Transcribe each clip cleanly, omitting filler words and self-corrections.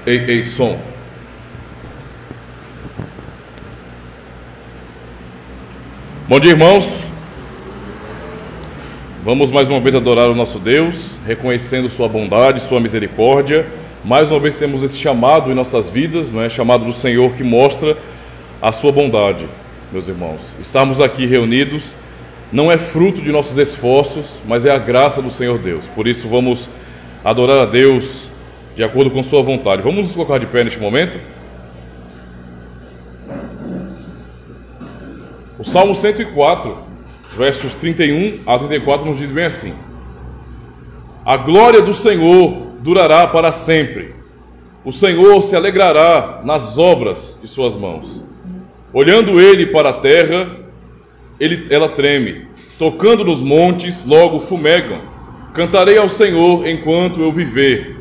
Ei, som. Bom dia, irmãos. Vamos mais uma vez adorar o nosso Deus, reconhecendo sua bondade, sua misericórdia. Mais uma vez temos esse chamado em nossas vidas, não é? Chamado do Senhor que mostra a sua bondade, meus irmãos. Estarmos aqui reunidos não é fruto de nossos esforços, mas é a graça do Senhor Deus. Por isso vamos adorar a Deus de acordo com sua vontade. Vamos nos colocar de pé neste momento. O Salmo 104, versos 31 a 34 nos diz bem assim: a glória do Senhor durará para sempre. O Senhor se alegrará nas obras de suas mãos. Olhando ele para a terra, ela treme. Tocando nos montes, logo fumegam. Cantarei ao Senhor enquanto eu viver.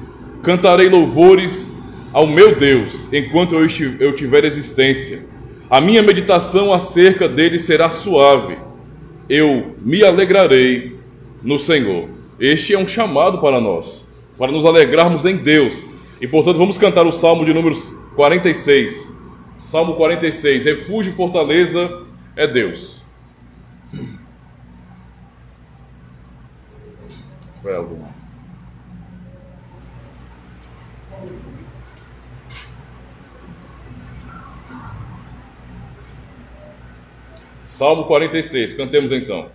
Cantarei louvores ao meu Deus enquanto eu tiver existência. A minha meditação acerca dele será suave. Eu me alegrarei no Senhor. Este é um chamado para nós, para nos alegrarmos em Deus. E portanto vamos cantar o Salmo de número 46. Salmo 46, refúgio e fortaleza é Deus. Espera os irmãos. Salmo 46, cantemos então.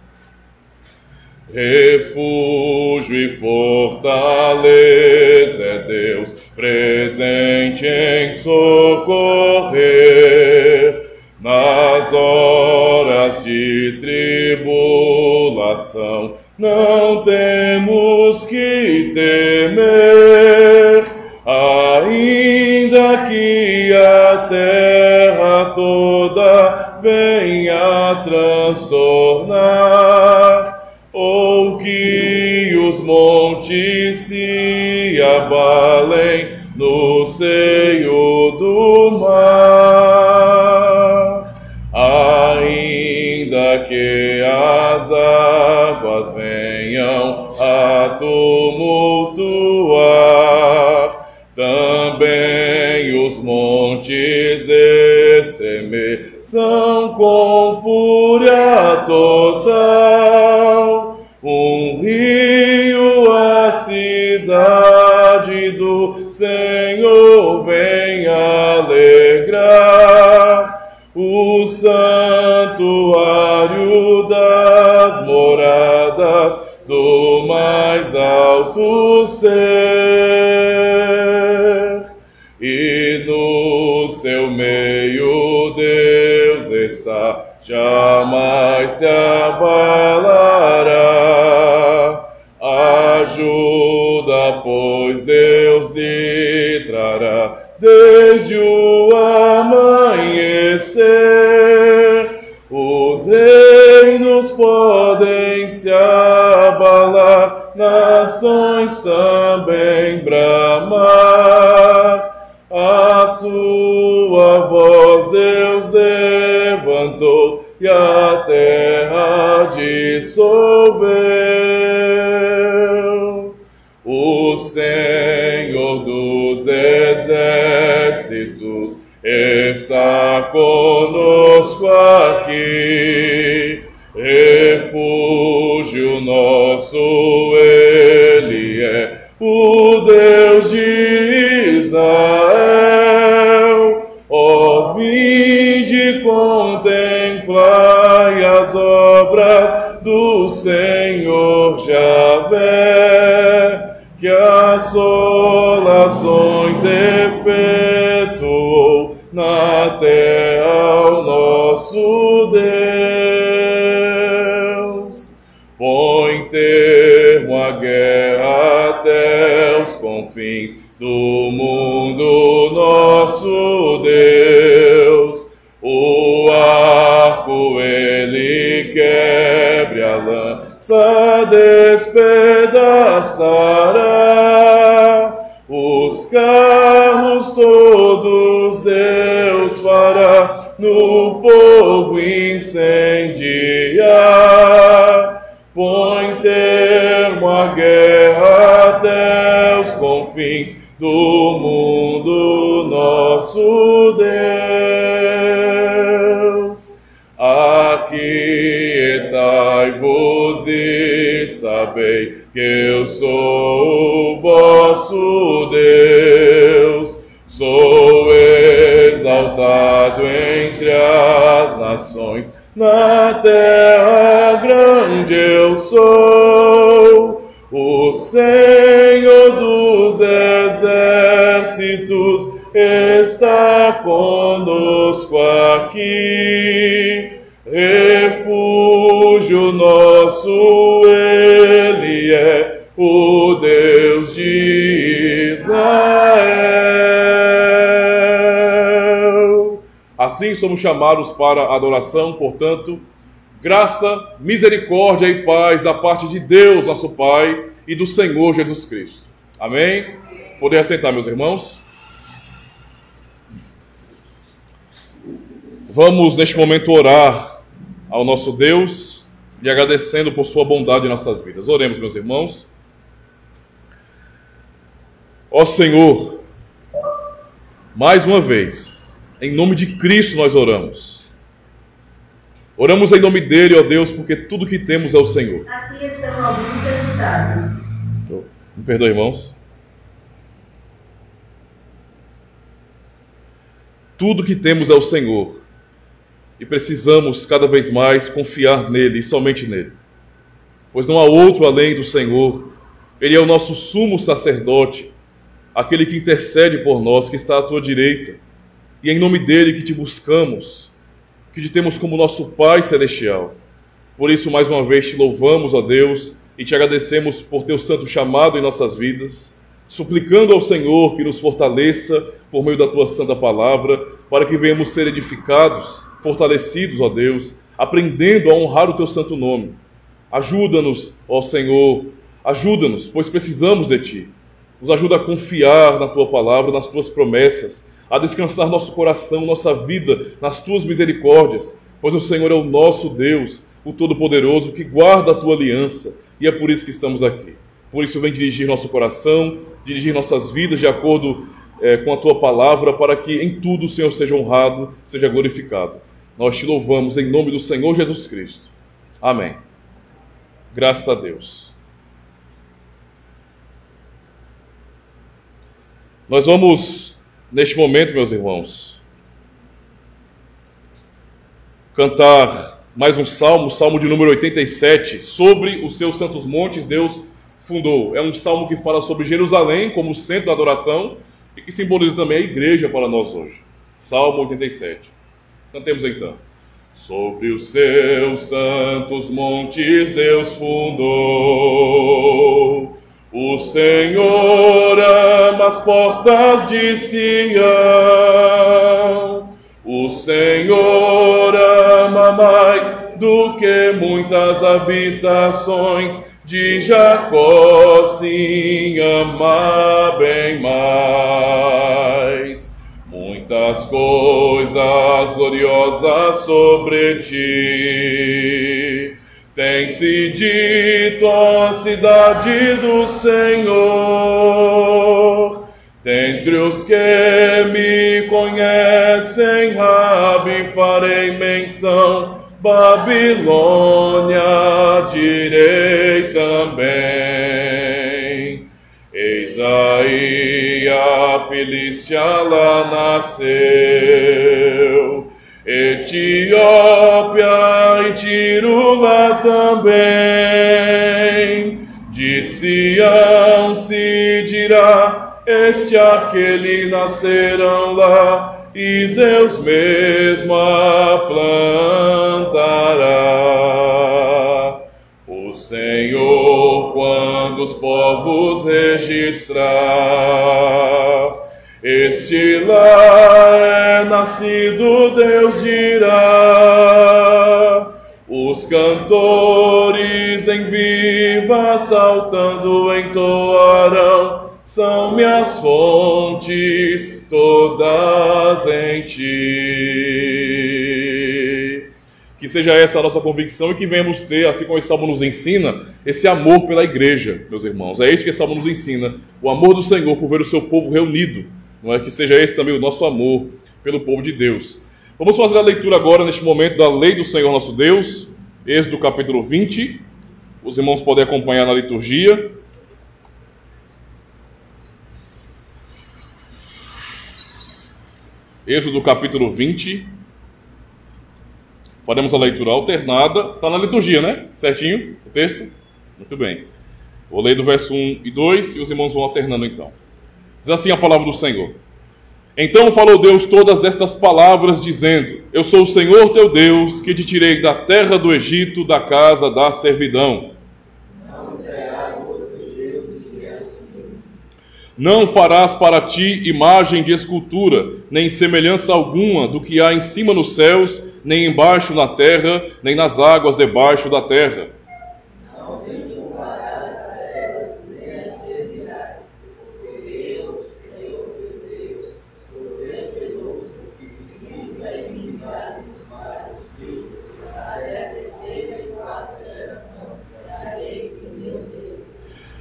Refúgio e fortaleza é Deus, presente em socorrer, nas horas de tribulação, não temos que temer, ainda que a terra toda venha transtornar, ou que os montes se abalem no seio do mar, ainda que as águas venham a tumultuar, também os montes estremeçam com fúria total. Um rio, a cidade do Senhor vem alegrar, o santuário das moradas do mais alto ser. E no seu meio Deus está, jamais se abalará. Ajuda, pois Deus lhe trará desde o amanhecer. Os reinos podem se abalar, nações também bramar. A sua voz Deus levantou e a terra dissolveu. O Senhor dos exércitos está conosco aqui. Refúgio nosso Ele é, o Deus de Israel. Ó, vinde, contemplai as obras do Senhor Javé, que assolações efetuou na terra o nosso Deus. Põe termo à guerra até os confins do mundo, nosso Deus. O arco ele quebre, a lança despedaçará. Os carros todos Deus fará no fogo incendiar. Põe termo à guerra até os confins do mundo, vosso Deus. Aquietai-vos e sabei que eu sou o vosso Deus. Sou exaltado entre as nações, na terra grande eu sou. O Senhor dos exércitos está conosco aqui. Refúgio nosso, Ele é o Deus de Israel. Assim somos chamados para a adoração, portanto, graça, misericórdia e paz da parte de Deus, nosso Pai, e do Senhor Jesus Cristo. Amém? Podem assentar, meus irmãos? Vamos, neste momento, orar ao nosso Deus e agradecendo por sua bondade em nossas vidas. Oremos, meus irmãos. Ó Senhor, mais uma vez, em nome de Cristo nós oramos. Oramos em nome dele, ó Deus, porque tudo que temos é o Senhor. Aqui estão alguns resultados. Me perdoe, irmãos. Tudo que temos é o Senhor. E precisamos cada vez mais confiar nele e somente nele. Pois não há outro além do Senhor. Ele é o nosso sumo sacerdote, aquele que intercede por nós, que está à tua direita. E é em nome dele que te buscamos, que te temos como nosso Pai Celestial. Por isso, mais uma vez, te louvamos, ó Deus, e te agradecemos por teu santo chamado em nossas vidas, suplicando ao Senhor que nos fortaleça por meio da tua santa palavra, para que venhamos ser edificados, fortalecidos, ó Deus, aprendendo a honrar o teu santo nome. Ajuda-nos, ó Senhor, ajuda-nos, pois precisamos de ti. Nos ajuda a confiar na tua palavra, nas tuas promessas, a descansar nosso coração, nossa vida nas tuas misericórdias, pois o Senhor é o nosso Deus, o Todo-Poderoso, que guarda a tua aliança, e é por isso que estamos aqui. Por isso vem dirigir nosso coração, dirigir nossas vidas de acordo com a tua palavra, para que em tudo o Senhor seja honrado, seja glorificado. Nós te louvamos em nome do Senhor Jesus Cristo. Amém. Graças a Deus. Nós vamos, neste momento, meus irmãos, cantar mais um salmo, salmo de número 87, sobre os seus santos montes Deus fundou. É um salmo que fala sobre Jerusalém como centro da adoração e que simboliza também a igreja para nós hoje. Salmo 87. Cantemos então. Sobre os seus santos montes Deus fundou. O Senhor ama as portas de Sião. O Senhor ama mais do que muitas habitações de Jacó, sim, ama bem mais. Muitas coisas gloriosas sobre ti tem-se dito a cidade do Senhor. Dentre os que me conhecem, Rabi, farei menção. Babilônia direi também. Eis aí a Filístia lá nasceu, Etiópia e Tiro lá também. De Sião se dirá, este aquele nascerão lá, e Deus mesmo a plantará. O Senhor, quando os povos registrar, este lá é nascido, Deus dirá. Os cantores em viva saltando entoarão, são minhas fontes todas em ti. Que seja essa a nossa convicção e que venhamos ter, assim como esse salmo nos ensina, esse amor pela igreja, meus irmãos. É isso que esse salmo nos ensina, o amor do Senhor por ver o seu povo reunido, não é? Que seja esse também o nosso amor pelo povo de Deus. Vamos fazer a leitura agora, neste momento, da lei do Senhor nosso Deus, Êxodo capítulo 20. Os irmãos podem acompanhar na liturgia. Êxodo capítulo 20. Faremos a leitura alternada. Está na liturgia, né? Certinho o texto? Muito bem. Vou ler do verso 1 e 2 e os irmãos vão alternando então. Diz assim a palavra do Senhor. Então falou Deus todas estas palavras, dizendo: Eu sou o Senhor teu Deus, que te tirei da terra do Egito, da casa da servidão. Não farás para ti imagem de escultura, nem semelhança alguma do que há em cima nos céus, nem embaixo na terra, nem nas águas debaixo da terra. Não te curvarás a elas, nem as servirás, porque eu, Senhor teu Deus, sou Deus zeloso, que nunca eliminar dos mares filhos, até a terceira e quarta geração, daqueles que me odeiam.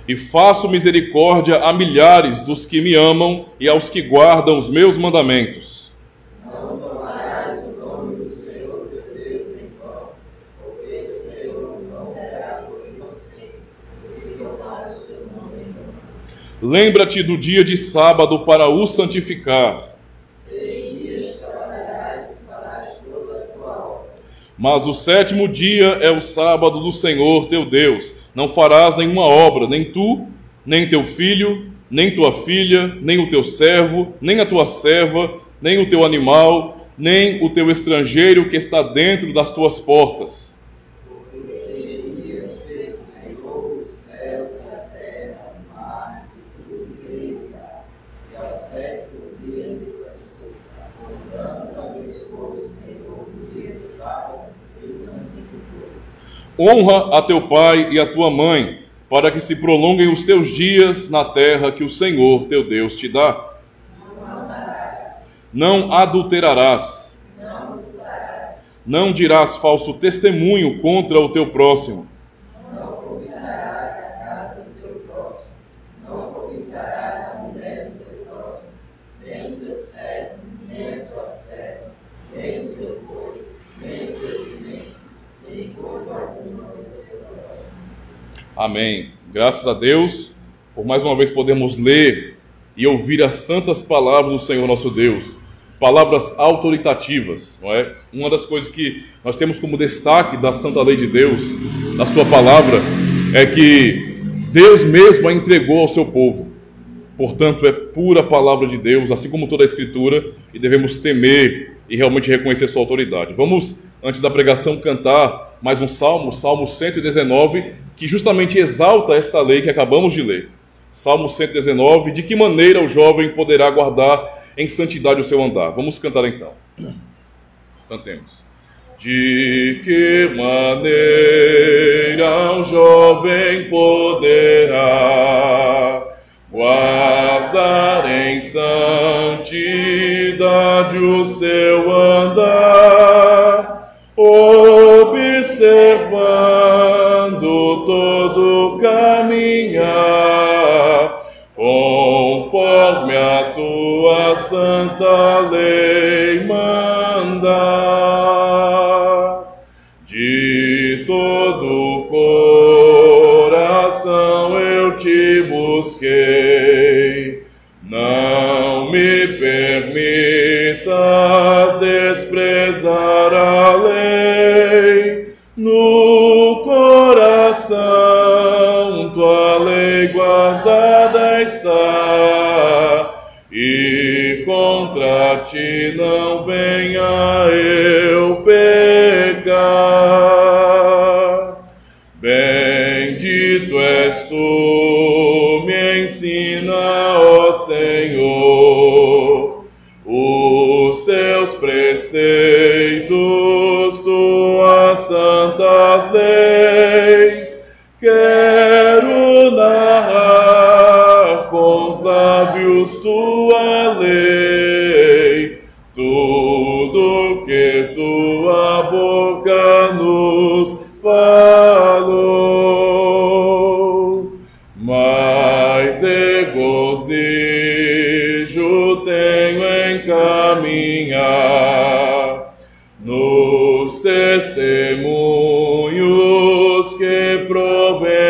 E faço misericórdia a milhares dos que me amam e aos que guardam os meus mandamentos. Não tomarás o nome do Senhor teu Deus em vão, porque o Senhor não terá por inocente, porque tomar o seu nome em vão. Lembra-te do dia de sábado para o santificar. 6 dias trabalharás e farás toda a tua obra. Mas o 7º dia é o sábado do Senhor teu Deus. Não farás nenhuma obra, nem tu, nem teu filho, nem tua filha, nem o teu servo, nem a tua serva, nem o teu animal, nem o teu estrangeiro que está dentro das tuas portas. Porque 6 dias fez o Senhor os céus e a terra, o mar e tudo que neles há, e ao 7º dia descansou. Portanto, abençoou o Senhor o dia de sábado e o santificou. Honra a teu pai e a tua mãe, para que se prolonguem os teus dias na terra que o Senhor teu Deus te dá. Não adulterarás. Não dirás falso testemunho contra o teu próximo. Não cobiçarás a casa do teu próximo. Não cobiçarás a mulher do teu próximo, nem o seu servo, nem a sua serva, nem o seu boi, nem o seu jumento, nem coisa alguma do teu próximo. Amém. Graças a Deus, por mais uma vez podemos ler e ouvir as santas palavras do Senhor nosso Deus. Palavras autoritativas, não é? Uma das coisas que nós temos como destaque da santa lei de Deus, da sua palavra, é que Deus mesmo a entregou ao seu povo. Portanto, é pura palavra de Deus, assim como toda a Escritura, e devemos temer e realmente reconhecer sua autoridade. Vamos, antes da pregação, cantar mais um salmo, Salmo 119, que justamente exalta esta lei que acabamos de ler. Salmo 119, de que maneira o jovem poderá guardar em santidade o seu andar. Vamos cantar então. Cantemos. De que maneira o jovem poderá guardar em santidade o seu andar, observando todo caminhar, conforme a tua santa lei mandar. De todo o coração eu te busquei, não me permitas desprezar a lei. No coração tua lei guardada está, e contra ti não venha eu pecar. Bendito és tu, me ensina, ó Senhor, os teus preceitos, tuas santas leis. Quero narrar com os lábios tua lei, tudo que tua boca nos falou. Mas regozijo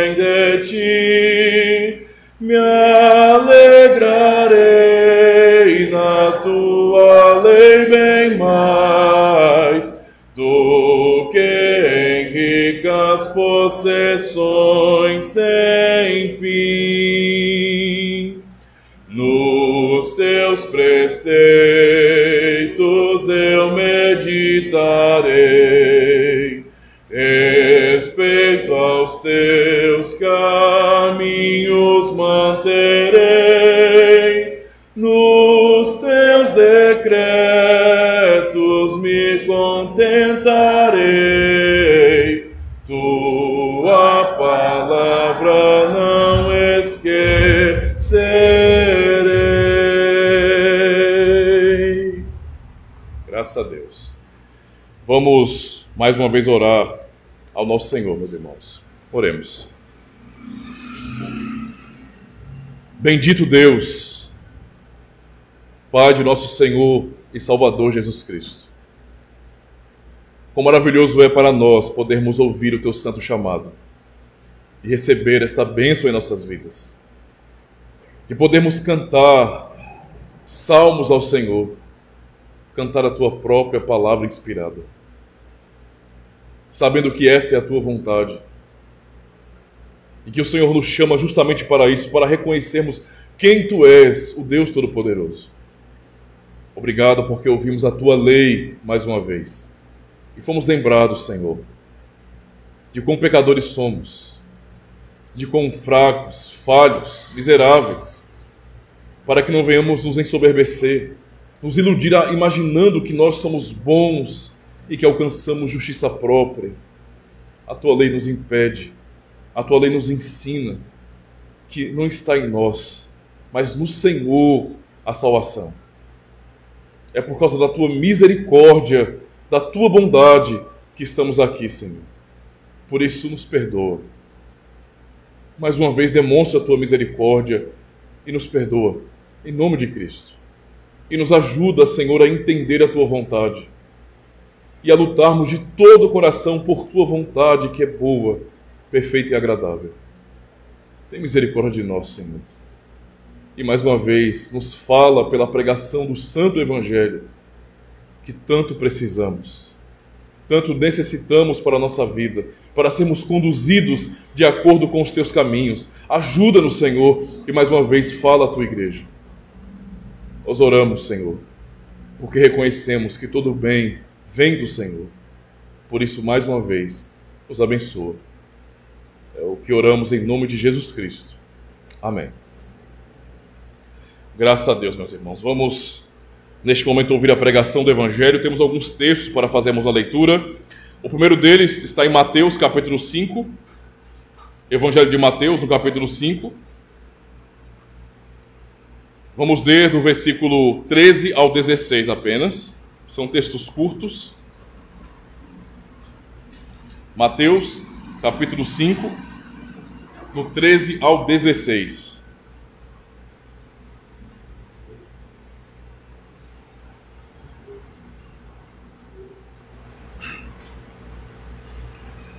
vem de ti, me alegrarei na tua lei bem mais do que em ricas possessões sem fim. Nos teus preceitos eu meditarei, respeito aos teus caminhos manterei, nos teus decretos me contentarei, tua palavra não esquecerei. Graças a Deus. Vamos mais uma vez orar ao nosso Senhor, meus irmãos. Oremos. Bendito Deus, Pai de nosso Senhor e Salvador Jesus Cristo. Quão maravilhoso é para nós podermos ouvir o Teu santo chamado e receber esta bênção em nossas vidas. De podermos cantar salmos ao Senhor, cantar a Tua própria palavra inspirada, sabendo que esta é a Tua vontade e que o Senhor nos chama justamente para isso, para reconhecermos quem Tu és, o Deus Todo-Poderoso. Obrigado porque ouvimos a Tua lei mais uma vez e fomos lembrados, Senhor, de quão pecadores somos, de quão fracos, falhos, miseráveis, para que não venhamos nos ensoberbecer, nos iludir imaginando que nós somos bons e que alcançamos justiça própria. A Tua lei nos impede, a Tua lei nos ensina que não está em nós, mas no Senhor a salvação. É por causa da Tua misericórdia, da Tua bondade que estamos aqui, Senhor. Por isso nos perdoa. Mais uma vez demonstra a Tua misericórdia e nos perdoa, em nome de Cristo. E nos ajuda, Senhor, a entender a Tua vontade e a lutarmos de todo o coração por Tua vontade, que é boa, perfeita e agradável. Tem misericórdia de nós, Senhor. E mais uma vez nos fala pela pregação do Santo Evangelho, que tanto precisamos, tanto necessitamos para a nossa vida, para sermos conduzidos de acordo com os Teus caminhos. Ajuda-nos, Senhor, e mais uma vez fala à Tua igreja. Nós oramos, Senhor, porque reconhecemos que todo bem vem do Senhor. Por isso, mais uma vez, nos abençoa. É o que oramos em nome de Jesus Cristo. Amém. Graças a Deus, meus irmãos. Vamos, neste momento, ouvir a pregação do Evangelho. Temos alguns textos para fazermos a leitura. O primeiro deles está em Mateus, capítulo 5. Evangelho de Mateus, no capítulo 5. Vamos ler do versículo 13 ao 16 apenas. São textos curtos. Mateus, capítulo 5, do 13 ao 16.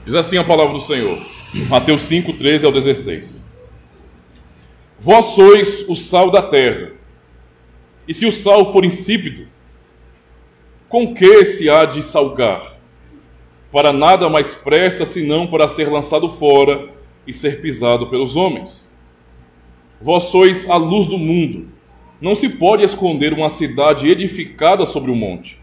Diz assim a palavra do Senhor. Mateus 5, 13 ao 16. Vós sois o sal da terra, e se o sal for insípido, com que se há de salgar? Para nada mais presta senão para ser lançado fora e ser pisado pelos homens. Vós sois a luz do mundo. Não se pode esconder uma cidade edificada sobre um monte,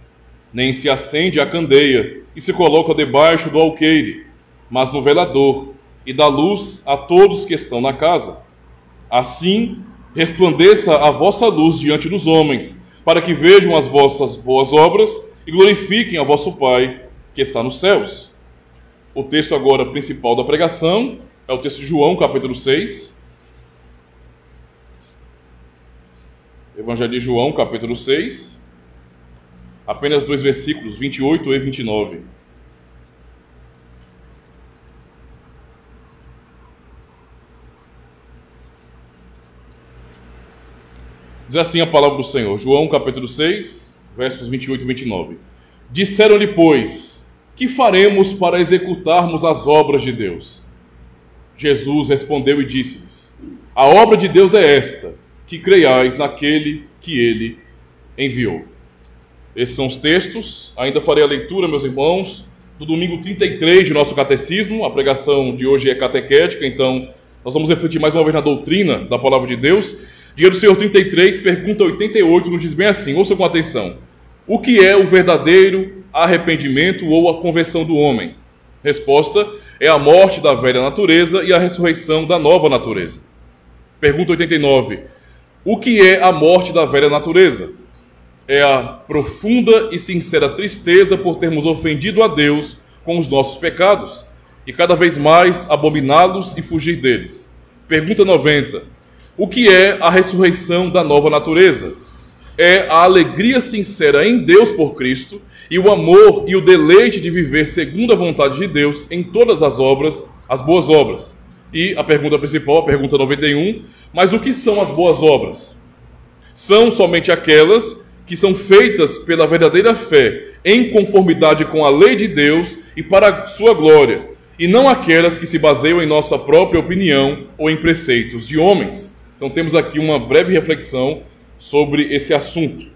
nem se acende a candeia e se coloca debaixo do alqueire, mas no velador, e dá luz a todos que estão na casa. Assim, resplandeça a vossa luz diante dos homens, para que vejam as vossas boas obras e glorifiquem a vosso Pai que está nos céus. O texto agora principal da pregação é o texto de João, capítulo 6. Evangelho de João, capítulo 6. Apenas 2 versículos, 28 e 29. Diz assim a palavra do Senhor, João capítulo 6, versos 28 e 29. Disseram-lhe, pois, que faremos para executarmos as obras de Deus? Jesus respondeu e disse-lhes: a obra de Deus é esta, que creiais naquele que ele enviou. Esses são os textos. Ainda farei a leitura, meus irmãos, do domingo 33 de nosso catecismo. A pregação de hoje é catequética, então nós vamos refletir mais uma vez na doutrina da palavra de Deus. Dia do Senhor 33, pergunta 88, nos diz bem assim, ouça com atenção: o que é o verdadeiro arrependimento ou a conversão do homem? Resposta: é a morte da velha natureza e a ressurreição da nova natureza. Pergunta 89, o que é a morte da velha natureza? É a profunda e sincera tristeza por termos ofendido a Deus com os nossos pecados e cada vez mais abominá-los e fugir deles. Pergunta 90. O que é a ressurreição da nova natureza? É a alegria sincera em Deus por Cristo e o amor e o deleite de viver segundo a vontade de Deus em todas as obras, as boas obras. E a pergunta principal, a pergunta 91, mas o que são as boas obras? São somente aquelas que são feitas pela verdadeira fé, em conformidade com a lei de Deus e para a sua glória, e não aquelas que se baseiam em nossa própria opinião ou em preceitos de homens. Então temos aqui uma breve reflexão sobre esse assunto.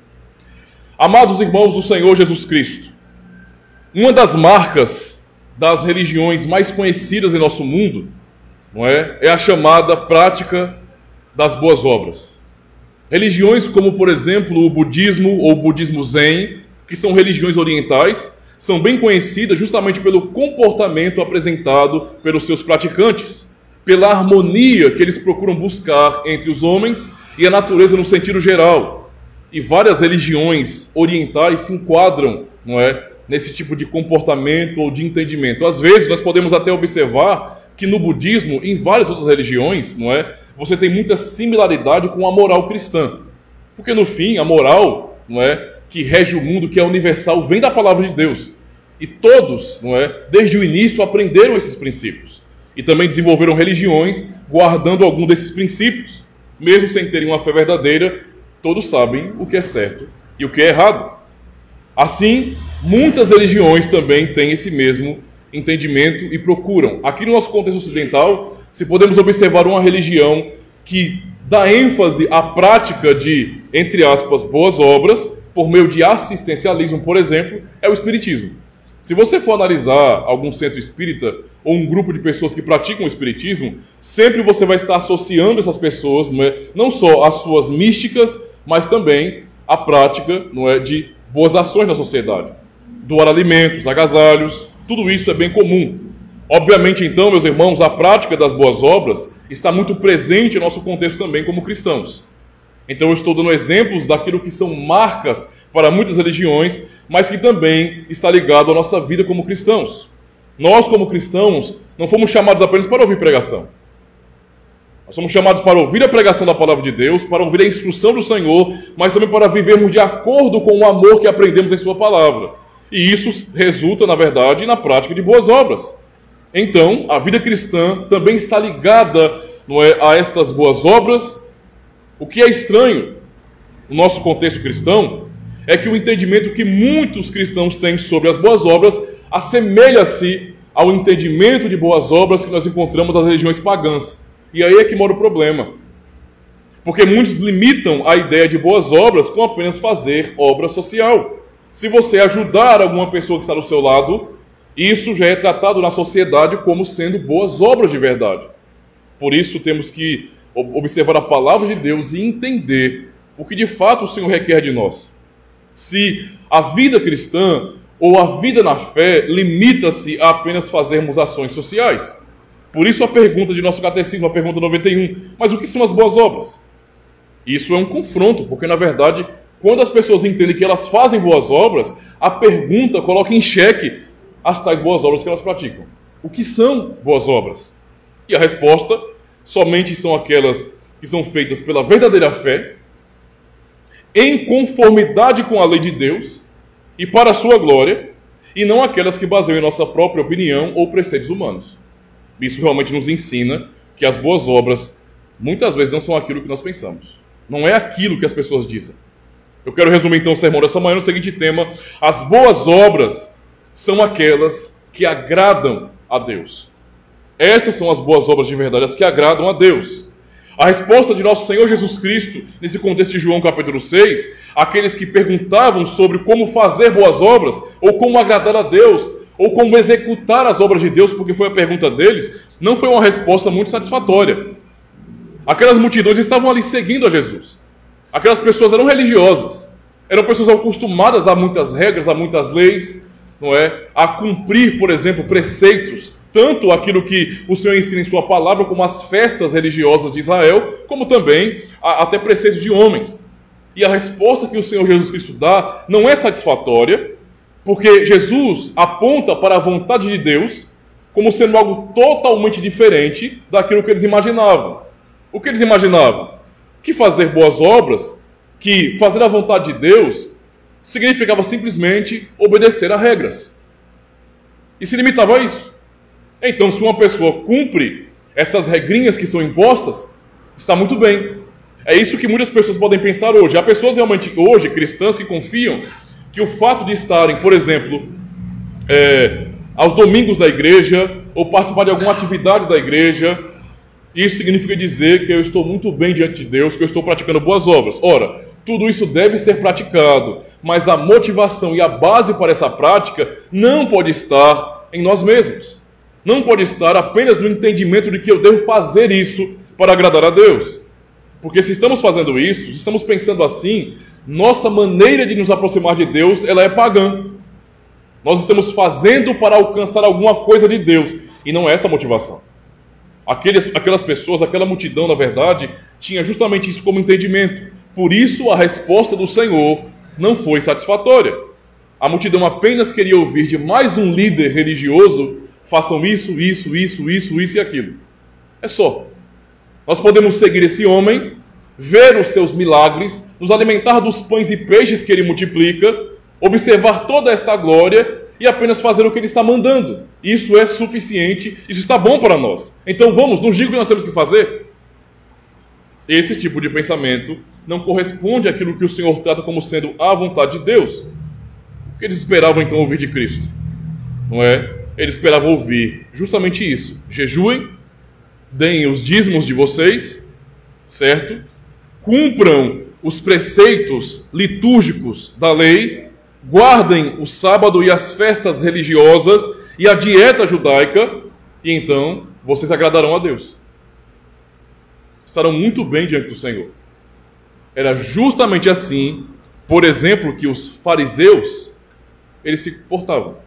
Amados irmãos do Senhor Jesus Cristo, uma das marcas das religiões mais conhecidas em nosso mundo, não é? É a chamada prática das boas obras. Religiões como, por exemplo, o budismo ou o budismo zen, que são religiões orientais, são bem conhecidas justamente pelo comportamento apresentado pelos seus praticantes, pela harmonia que eles procuram buscar entre os homens e a natureza no sentido geral. E várias religiões orientais se enquadram, não é, nesse tipo de comportamento ou de entendimento. Às vezes nós podemos até observar que no budismo, em várias outras religiões, não é, você tem muita similaridade com a moral cristã. Porque no fim, a moral, não é, que rege o mundo, que é universal, vem da palavra de Deus. E todos, não é, desde o início aprenderam esses princípios. E também desenvolveram religiões guardando algum desses princípios. Mesmo sem terem uma fé verdadeira, todos sabem o que é certo e o que é errado. Assim, muitas religiões também têm esse mesmo entendimento e procuram. Aqui no nosso contexto ocidental, se podemos observar uma religião que dá ênfase à prática de, entre aspas, boas obras, por meio de assistencialismo, por exemplo, é o Espiritismo. Se você for analisar algum centro espírita ou um grupo de pessoas que praticam o Espiritismo, sempre você vai estar associando essas pessoas, não só às suas místicas, mas também à prática, não é, de boas ações na sociedade. Doar alimentos, agasalhos, tudo isso é bem comum. Obviamente, então, meus irmãos, a prática das boas obras está muito presente em nosso contexto também como cristãos. Então eu estou dando exemplos daquilo que são marcas para muitas religiões, mas que também está ligado à nossa vida como cristãos. Nós, como cristãos, não fomos chamados apenas para ouvir pregação. Nós somos chamados para ouvir a pregação da palavra de Deus, para ouvir a instrução do Senhor, mas também para vivermos de acordo com o amor que aprendemos em sua palavra. E isso resulta, na verdade, na prática de boas obras. Então, a vida cristã também está ligada, não é, a estas boas obras. O que é estranho no nosso contexto cristão é que o entendimento que muitos cristãos têm sobre as boas obras assemelha-se ao entendimento de boas obras que nós encontramos nas religiões pagãs. E aí é que mora o problema. Porque muitos limitam a ideia de boas obras com apenas fazer obra social. Se você ajudar alguma pessoa que está do seu lado, isso já é tratado na sociedade como sendo boas obras de verdade. Por isso temos que observar a palavra de Deus e entender o que de fato o Senhor requer de nós. Se a vida cristã ou a vida na fé limita-se a apenas fazermos ações sociais. Por isso a pergunta de nosso catecismo, a pergunta 91, mas o que são as boas obras? Isso é um confronto, porque na verdade, quando as pessoas entendem que elas fazem boas obras, a pergunta coloca em xeque as tais boas obras que elas praticam. O que são boas obras? E a resposta somente são aquelas que são feitas pela verdadeira fé, em conformidade com a lei de Deus e para a sua glória, e não aquelas que baseiam em nossa própria opinião ou preceitos humanos. Isso realmente nos ensina que as boas obras muitas vezes não são aquilo que nós pensamos. Não é aquilo que as pessoas dizem. Eu quero resumir então o sermão dessa manhã no seguinte tema: as boas obras são aquelas que agradam a Deus. Essas são as boas obras de verdade, as que agradam a Deus. A resposta de nosso Senhor Jesus Cristo, nesse contexto de João capítulo 6, aqueles que perguntavam sobre como fazer boas obras, ou como agradar a Deus, ou como executar as obras de Deus, porque foi a pergunta deles, não foi uma resposta muito satisfatória. Aquelas multidões estavam ali seguindo a Jesus. Aquelas pessoas eram religiosas, eram pessoas acostumadas a muitas regras, a muitas leis, não é? A cumprir, por exemplo, preceitos, tanto aquilo que o Senhor ensina em sua palavra, como as festas religiosas de Israel, como também até preceitos de homens. E a resposta que o Senhor Jesus Cristo dá não é satisfatória, porque Jesus aponta para a vontade de Deus como sendo algo totalmente diferente daquilo que eles imaginavam. O que eles imaginavam? Que fazer boas obras, que fazer a vontade de Deus, significava simplesmente obedecer a regras. E se limitava a isso. Então, se uma pessoa cumpre essas regrinhas que são impostas, está muito bem. É isso que muitas pessoas podem pensar hoje. Há pessoas realmente hoje, cristãs, que confiam que o fato de estarem, por exemplo, aos domingos da igreja, ou participar de alguma atividade da igreja, isso significa dizer que eu estou muito bem diante de Deus, que eu estou praticando boas obras. Ora, tudo isso deve ser praticado, mas a motivação e a base para essa prática não pode estar em nós mesmos. Não pode estar apenas no entendimento de que eu devo fazer isso para agradar a Deus. Porque se estamos fazendo isso, se estamos pensando assim, nossa maneira de nos aproximar de Deus, ela é pagã. Nós estamos fazendo para alcançar alguma coisa de Deus, e não é essa a motivação. Aquelas pessoas, aquela multidão, na verdade, tinha justamente isso como entendimento. Por isso, a resposta do Senhor não foi satisfatória. A multidão apenas queria ouvir de mais um líder religioso: façam isso e aquilo. É só. Nós podemos seguir esse homem, ver os seus milagres, nos alimentar dos pães e peixes que ele multiplica, observar toda esta glória e apenas fazer o que ele está mandando. Isso é suficiente, isso está bom para nós. Então vamos, nos diga o que nós temos que fazer. Esse tipo de pensamento não corresponde àquilo que o Senhor trata como sendo a vontade de Deus. O que eles esperavam então ouvir de Cristo? Não é? Eles esperavam ouvir justamente isso: jejuem, deem os dízimos de vocês, certo? Cumpram os preceitos litúrgicos da lei, guardem o sábado e as festas religiosas e a dieta judaica, e então vocês agradarão a Deus. Estarão muito bem diante do Senhor. Era justamente assim, por exemplo, que os fariseus, eles se comportavam.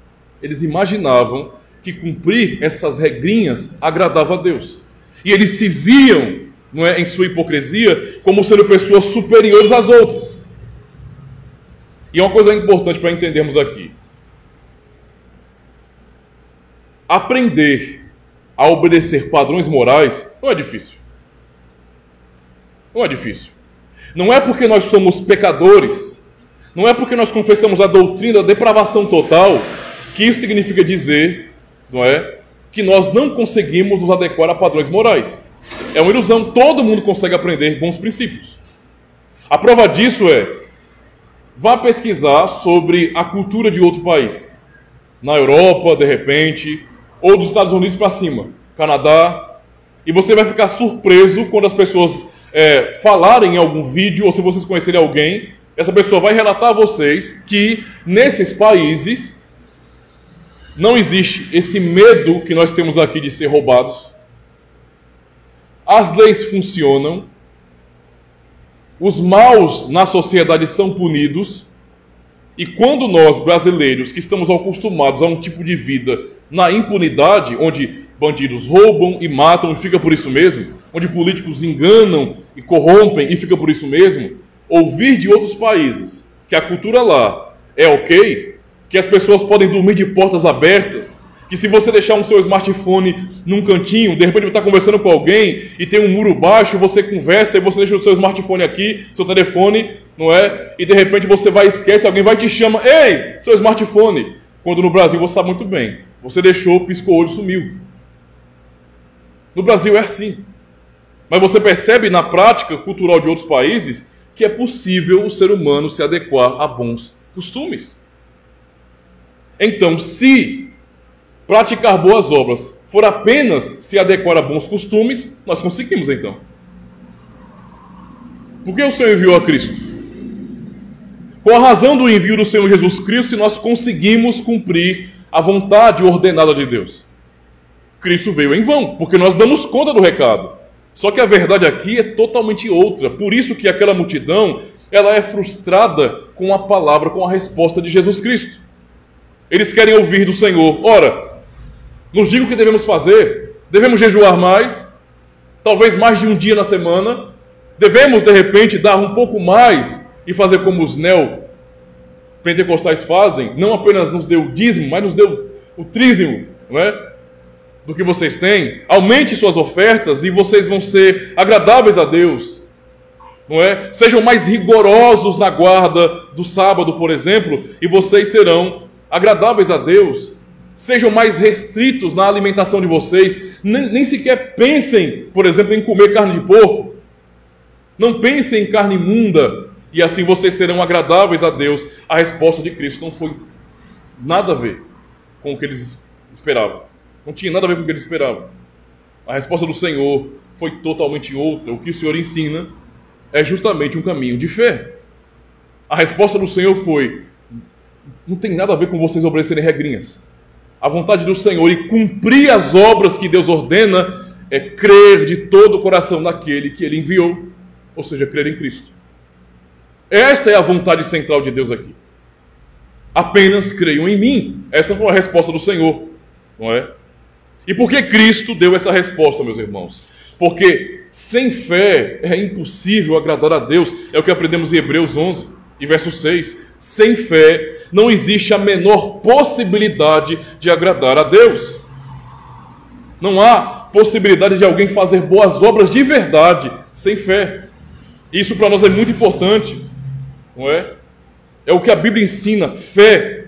Eles imaginavam que cumprir essas regrinhas agradava a Deus. E eles se viam, não é, em sua hipocrisia, como sendo pessoas superiores às outras. E uma coisa importante para entendermos aqui: aprender a obedecer padrões morais não é difícil. Não é difícil. Não é porque nós somos pecadores, não é porque nós confessamos a doutrina da depravação total, que isso significa dizer, não é, que nós não conseguimos nos adequar a padrões morais. É uma ilusão. Todo mundo consegue aprender bons princípios. A prova disso é: vá pesquisar sobre a cultura de outro país. Na Europa, de repente, ou dos Estados Unidos para cima, Canadá, e você vai ficar surpreso quando as pessoas falarem em algum vídeo, ou se vocês conhecerem alguém, essa pessoa vai relatar a vocês que nesses países não existe esse medo que nós temos aqui de ser roubados. As leis funcionam, os maus na sociedade são punidos, e quando nós, brasileiros, que estamos acostumados a um tipo de vida na impunidade, onde bandidos roubam e matam e fica por isso mesmo, onde políticos enganam e corrompem e fica por isso mesmo, ouvir de outros países que a cultura lá é ok, que as pessoas podem dormir de portas abertas, que se você deixar um seu smartphone num cantinho, de repente você está conversando com alguém e tem um muro baixo, você conversa e você deixa o seu smartphone aqui, seu telefone, não é? E de repente você vai e esquece, alguém vai e te chama: ei, seu smartphone. Quando no Brasil você sabe muito bem, você deixou, piscou o olho, sumiu. No Brasil é assim. Mas você percebe na prática cultural de outros países que é possível o ser humano se adequar a bons costumes. Então, se praticar boas obras for apenas se adequar a bons costumes, nós conseguimos então. Por que o Senhor enviou a Cristo? Qual a razão do envio do Senhor Jesus Cristo se nós conseguimos cumprir a vontade ordenada de Deus? Cristo veio em vão, porque nós damos conta do recado. Só que a verdade aqui é totalmente outra. Por isso que aquela multidão, ela é frustrada com a palavra, com a resposta de Jesus Cristo. Eles querem ouvir do Senhor: ora, nos diga o que devemos fazer. Devemos jejuar mais, talvez mais de um dia na semana. Devemos, de repente, dar um pouco mais e fazer como os neopentecostais fazem. Não apenas nos deu o dízimo, mas nos deu o trízimo, não é? Do que vocês têm. Aumente suas ofertas e vocês vão ser agradáveis a Deus, não é? Sejam mais rigorosos na guarda do sábado, por exemplo, e vocês serão agradáveis a Deus. Sejam mais restritos na alimentação de vocês. Nem sequer pensem, por exemplo, em comer carne de porco. Não pensem em carne imunda, e assim vocês serão agradáveis a Deus. A resposta de Cristo não foi nada a ver com o que eles esperavam. Não tinha nada a ver com o que eles esperavam. A resposta do Senhor foi totalmente outra. O que o Senhor ensina é justamente um caminho de fé. A resposta do Senhor foi: não tem nada a ver com vocês obedecerem regrinhas. A vontade do Senhor e cumprir as obras que Deus ordena é crer de todo o coração naquele que Ele enviou, ou seja, crer em Cristo. Esta é a vontade central de Deus aqui. Apenas creiam em mim. Essa foi a resposta do Senhor, não é? E por que Cristo deu essa resposta, meus irmãos? Porque sem fé é impossível agradar a Deus. É o que aprendemos em Hebreus 11, e verso 6. Sem fé não existe a menor possibilidade de agradar a Deus. Não há possibilidade de alguém fazer boas obras de verdade sem fé. Isso para nós é muito importante, não é? É o que a Bíblia ensina, fé.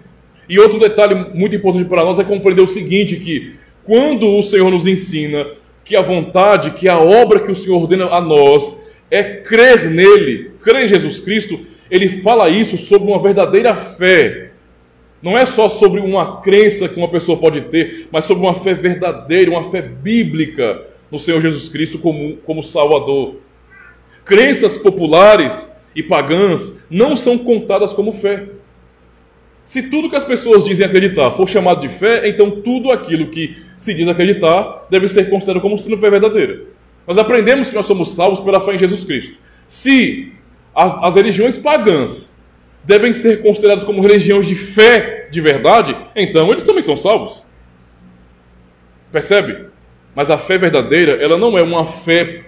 E outro detalhe muito importante para nós é compreender o seguinte, que quando o Senhor nos ensina que a vontade, que a obra que o Senhor ordena a nós é crer nele, crer em Jesus Cristo, ele fala isso sobre uma verdadeira fé. Não é só sobre uma crença que uma pessoa pode ter, mas sobre uma fé verdadeira, uma fé bíblica no Senhor Jesus Cristo como Salvador. Crenças populares e pagãs não são contadas como fé. Se tudo que as pessoas dizem acreditar for chamado de fé, então tudo aquilo que se diz acreditar deve ser considerado como sendo fé verdadeira. Nós aprendemos que nós somos salvos pela fé em Jesus Cristo. Se as religiões pagãs devem ser consideradas como religiões de fé de verdade, então eles também são salvos. Percebe? Mas a fé verdadeira, ela não é uma fé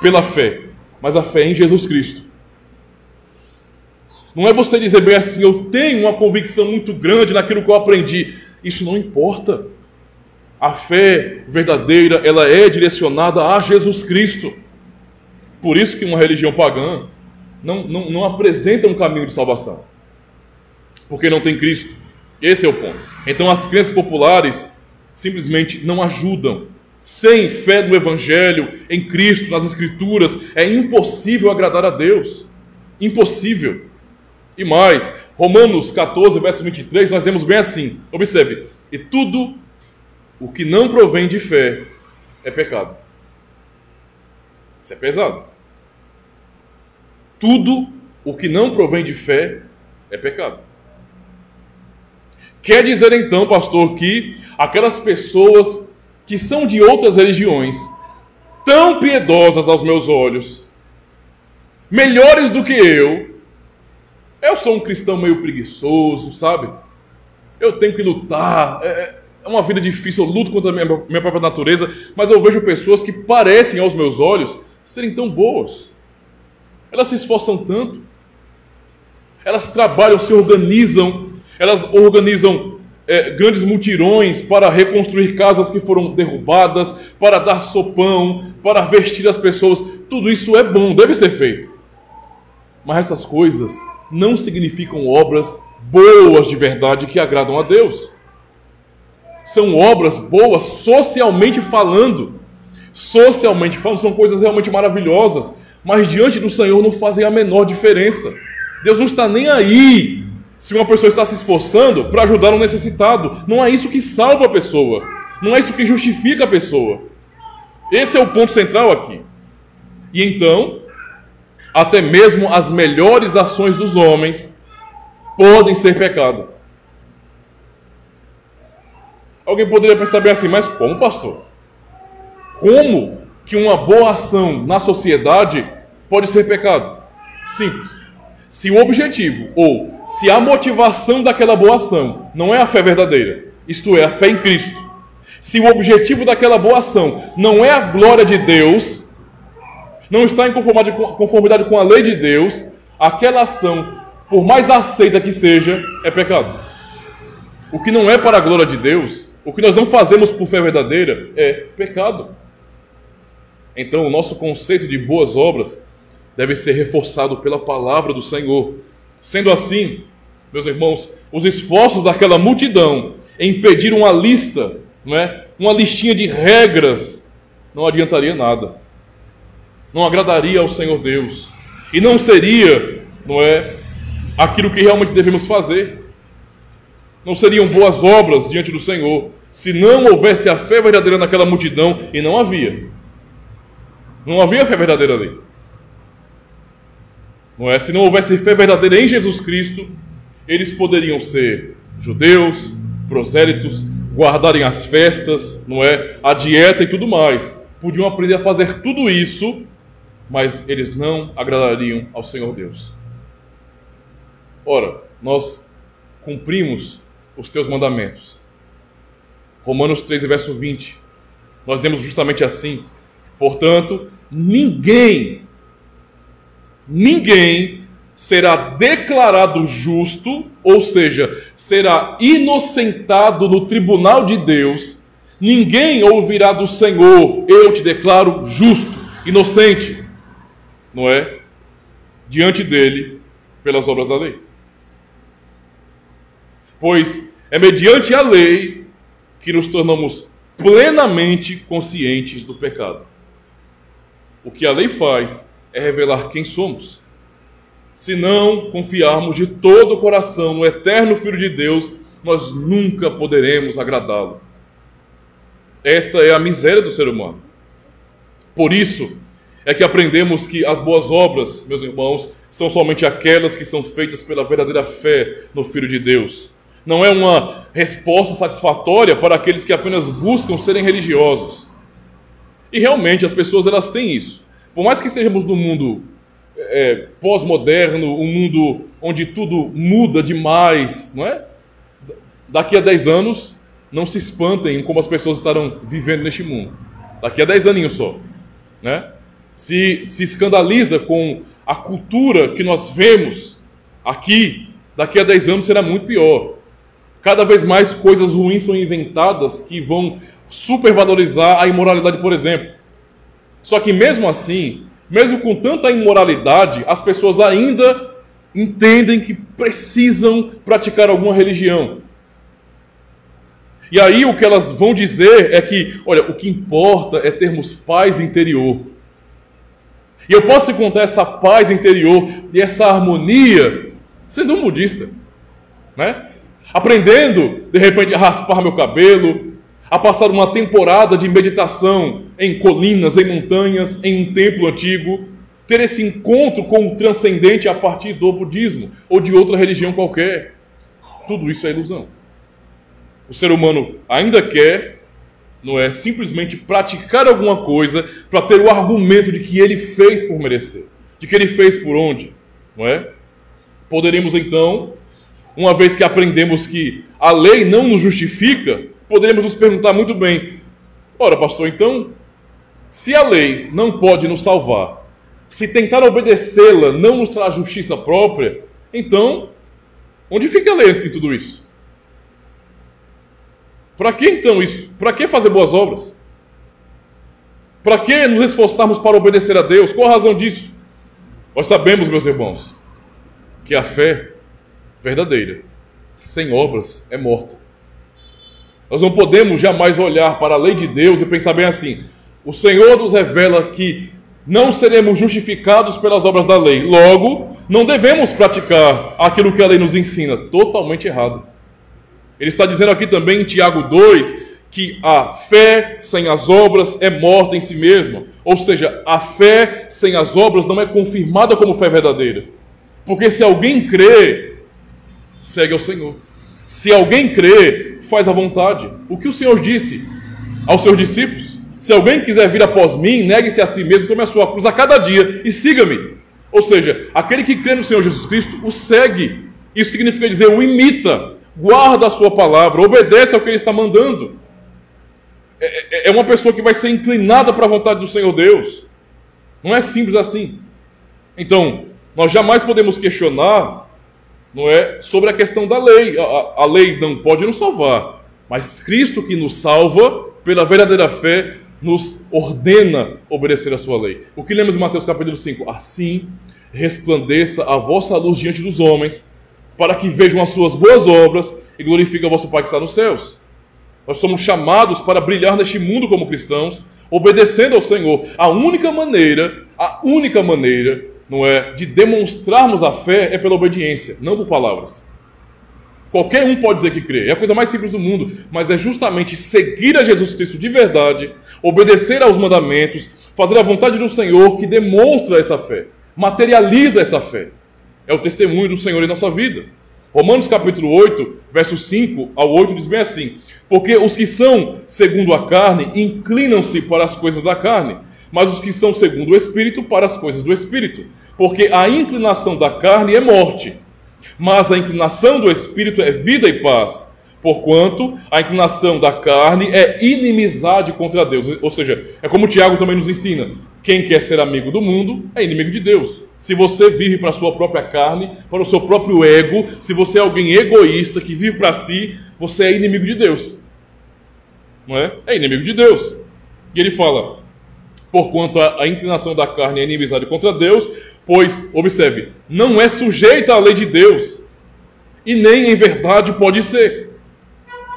pela fé, mas a fé em Jesus Cristo. Não é você dizer bem assim: eu tenho uma convicção muito grande naquilo que eu aprendi. Isso não importa. A fé verdadeira, ela é direcionada a Jesus Cristo. Por isso que uma religião pagã não apresenta um caminho de salvação. Porque não tem Cristo. Esse é o ponto. Então as crenças populares simplesmente não ajudam. Sem fé no Evangelho, em Cristo, nas Escrituras, é impossível agradar a Deus. Impossível. E mais, Romanos 14, verso 23, nós lemos bem assim. Observe: e tudo o que não provém de fé é pecado. Isso é pesado. Tudo o que não provém de fé é pecado. Quer dizer então, pastor, que aquelas pessoas que são de outras religiões, tão piedosas aos meus olhos, melhores do que eu sou um cristão meio preguiçoso, sabe? Eu tenho que lutar, é uma vida difícil, eu luto contra a minha própria natureza, mas eu vejo pessoas que parecem aos meus olhos serem tão boas. Elas se esforçam tanto, elas trabalham, se organizam, elas organizam grandes mutirões para reconstruir casas que foram derrubadas, para dar sopão, para vestir as pessoas. Tudo isso é bom, deve ser feito. Mas essas coisas não significam obras boas de verdade que agradam a Deus. São obras boas socialmente falando. Socialmente falando, são coisas realmente maravilhosas, mas diante do Senhor não fazem a menor diferença. Deus não está nem aí se uma pessoa está se esforçando para ajudar um necessitado. Não é isso que salva a pessoa. Não é isso que justifica a pessoa. Esse é o ponto central aqui. E então, até mesmo as melhores ações dos homens podem ser pecado. Alguém poderia pensar bem assim, mas como, pastor? Como que uma boa ação na sociedade pode ser pecado? Simples. Se o objetivo ou se a motivação daquela boa ação não é a fé verdadeira, isto é, a fé em Cristo, se o objetivo daquela boa ação não é a glória de Deus, não está em conformidade com a lei de Deus, aquela ação, por mais aceita que seja, é pecado. O que não é para a glória de Deus, o que nós não fazemos por fé verdadeira, é pecado. Então, o nosso conceito de boas obras deve ser reforçado pela palavra do Senhor. Sendo assim, meus irmãos, os esforços daquela multidão em pedir uma lista, não é? Uma listinha de regras, não adiantaria nada. Não agradaria ao Senhor Deus. E não seria, não é, aquilo que realmente devemos fazer. Não seriam boas obras diante do Senhor se não houvesse a fé verdadeira naquela multidão, e não havia. Não havia fé verdadeira ali. Não é? Se não houvesse fé verdadeira em Jesus Cristo, eles poderiam ser judeus, prosélitos, guardarem as festas, não é? A dieta e tudo mais. Podiam aprender a fazer tudo isso, mas eles não agradariam ao Senhor Deus. Ora, nós cumprimos os teus mandamentos. Romanos 13, verso 20. Nós vemos justamente assim. Portanto, ninguém será declarado justo, ou seja, será inocentado no tribunal de Deus. Ninguém ouvirá do Senhor: eu te declaro justo, inocente, não é? Diante dele, pelas obras da lei. Pois é mediante a lei que nos tornamos plenamente conscientes do pecado. O que a lei faz é revelar quem somos. Se não confiarmos de todo o coração no eterno Filho de Deus, nós nunca poderemos agradá-lo. Esta é a miséria do ser humano. Por isso é que aprendemos que as boas obras, meus irmãos, são somente aquelas que são feitas pela verdadeira fé no Filho de Deus. Não é uma resposta satisfatória para aqueles que apenas buscam serem religiosos. E realmente as pessoas elas têm isso. Por mais que estejamos num mundo pós-moderno, um mundo onde tudo muda demais, não é? Daqui a 10 anos, não se espantem como as pessoas estarão vivendo neste mundo. Daqui a 10 aninhos só, né? Se escandaliza com a cultura que nós vemos aqui, daqui a 10 anos será muito pior. Cada vez mais coisas ruins são inventadas que vão supervalorizar a imoralidade, por exemplo. Só que mesmo assim, mesmo com tanta imoralidade, as pessoas ainda entendem que precisam praticar alguma religião. E aí o que elas vão dizer é que, olha, o que importa é termos paz interior. E eu posso encontrar essa paz interior e essa harmonia sendo um budista, né? Aprendendo, de repente, a raspar meu cabelo, a passar uma temporada de meditação em colinas, em montanhas, em um templo antigo, ter esse encontro com o transcendente a partir do budismo ou de outra religião qualquer. Tudo isso é ilusão. O ser humano ainda quer, não é, simplesmente praticar alguma coisa para ter o argumento de que ele fez por merecer, de que ele fez por onde, não é? Poderíamos então, uma vez que aprendemos que a lei não nos justifica, poderíamos nos perguntar muito bem: ora, pastor, então, se a lei não pode nos salvar, se tentar obedecê-la não nos traz justiça própria, então, onde fica a lei em tudo isso? Para que então isso? Para que fazer boas obras? Para que nos esforçarmos para obedecer a Deus? Qual a razão disso? Nós sabemos, meus irmãos, que a fé verdadeira, sem obras, é morta. Nós não podemos jamais olhar para a lei de Deus e pensar bem assim: o Senhor nos revela que não seremos justificados pelas obras da lei, logo, não devemos praticar aquilo que a lei nos ensina. Totalmente errado. Ele está dizendo aqui também em Tiago 2 que a fé sem as obras é morta em si mesma. Ou seja, a fé sem as obras não é confirmada como fé verdadeira. Porque se alguém crê, segue ao Senhor. Se alguém crê, faz a vontade. O que o Senhor disse aos seus discípulos? Se alguém quiser vir após mim, negue-se a si mesmo, tome a sua cruz a cada dia e siga-me. Ou seja, aquele que crê no Senhor Jesus Cristo, o segue. Isso significa dizer, o imita, guarda a sua palavra, obedece ao que ele está mandando. É uma pessoa que vai ser inclinada para a vontade do Senhor Deus. Não é simples assim. Então, nós jamais podemos questionar, não é, sobre a questão da lei. A lei não pode nos salvar, mas Cristo que nos salva, pela verdadeira fé, nos ordena obedecer a sua lei. O que lemos em Mateus capítulo 5? Assim resplandeça a vossa luz diante dos homens, para que vejam as suas boas obras e glorifiquem o vosso Pai que está nos céus. Nós somos chamados para brilhar neste mundo como cristãos, obedecendo ao Senhor. A única maneira, não é, de demonstrarmos a fé é pela obediência, não por palavras. Qualquer um pode dizer que crê, é a coisa mais simples do mundo, mas é justamente seguir a Jesus Cristo de verdade, obedecer aos mandamentos, fazer a vontade do Senhor que demonstra essa fé, materializa essa fé. É o testemunho do Senhor em nossa vida. Romanos capítulo 8, versos 5 ao 8 diz bem assim: porque os que são segundo a carne inclinam-se para as coisas da carne, mas os que são segundo o Espírito para as coisas do Espírito. Porque a inclinação da carne é morte, mas a inclinação do Espírito é vida e paz. Porquanto a inclinação da carne é inimizade contra Deus. Ou seja, é como o Tiago também nos ensina: quem quer ser amigo do mundo é inimigo de Deus. Se você vive para a sua própria carne, para o seu próprio ego, se você é alguém egoísta que vive para si, você é inimigo de Deus. Não é? É inimigo de Deus. E ele fala: porquanto a inclinação da carne é inimizade contra Deus, pois, observe, não é sujeita à lei de Deus, e nem em verdade pode ser.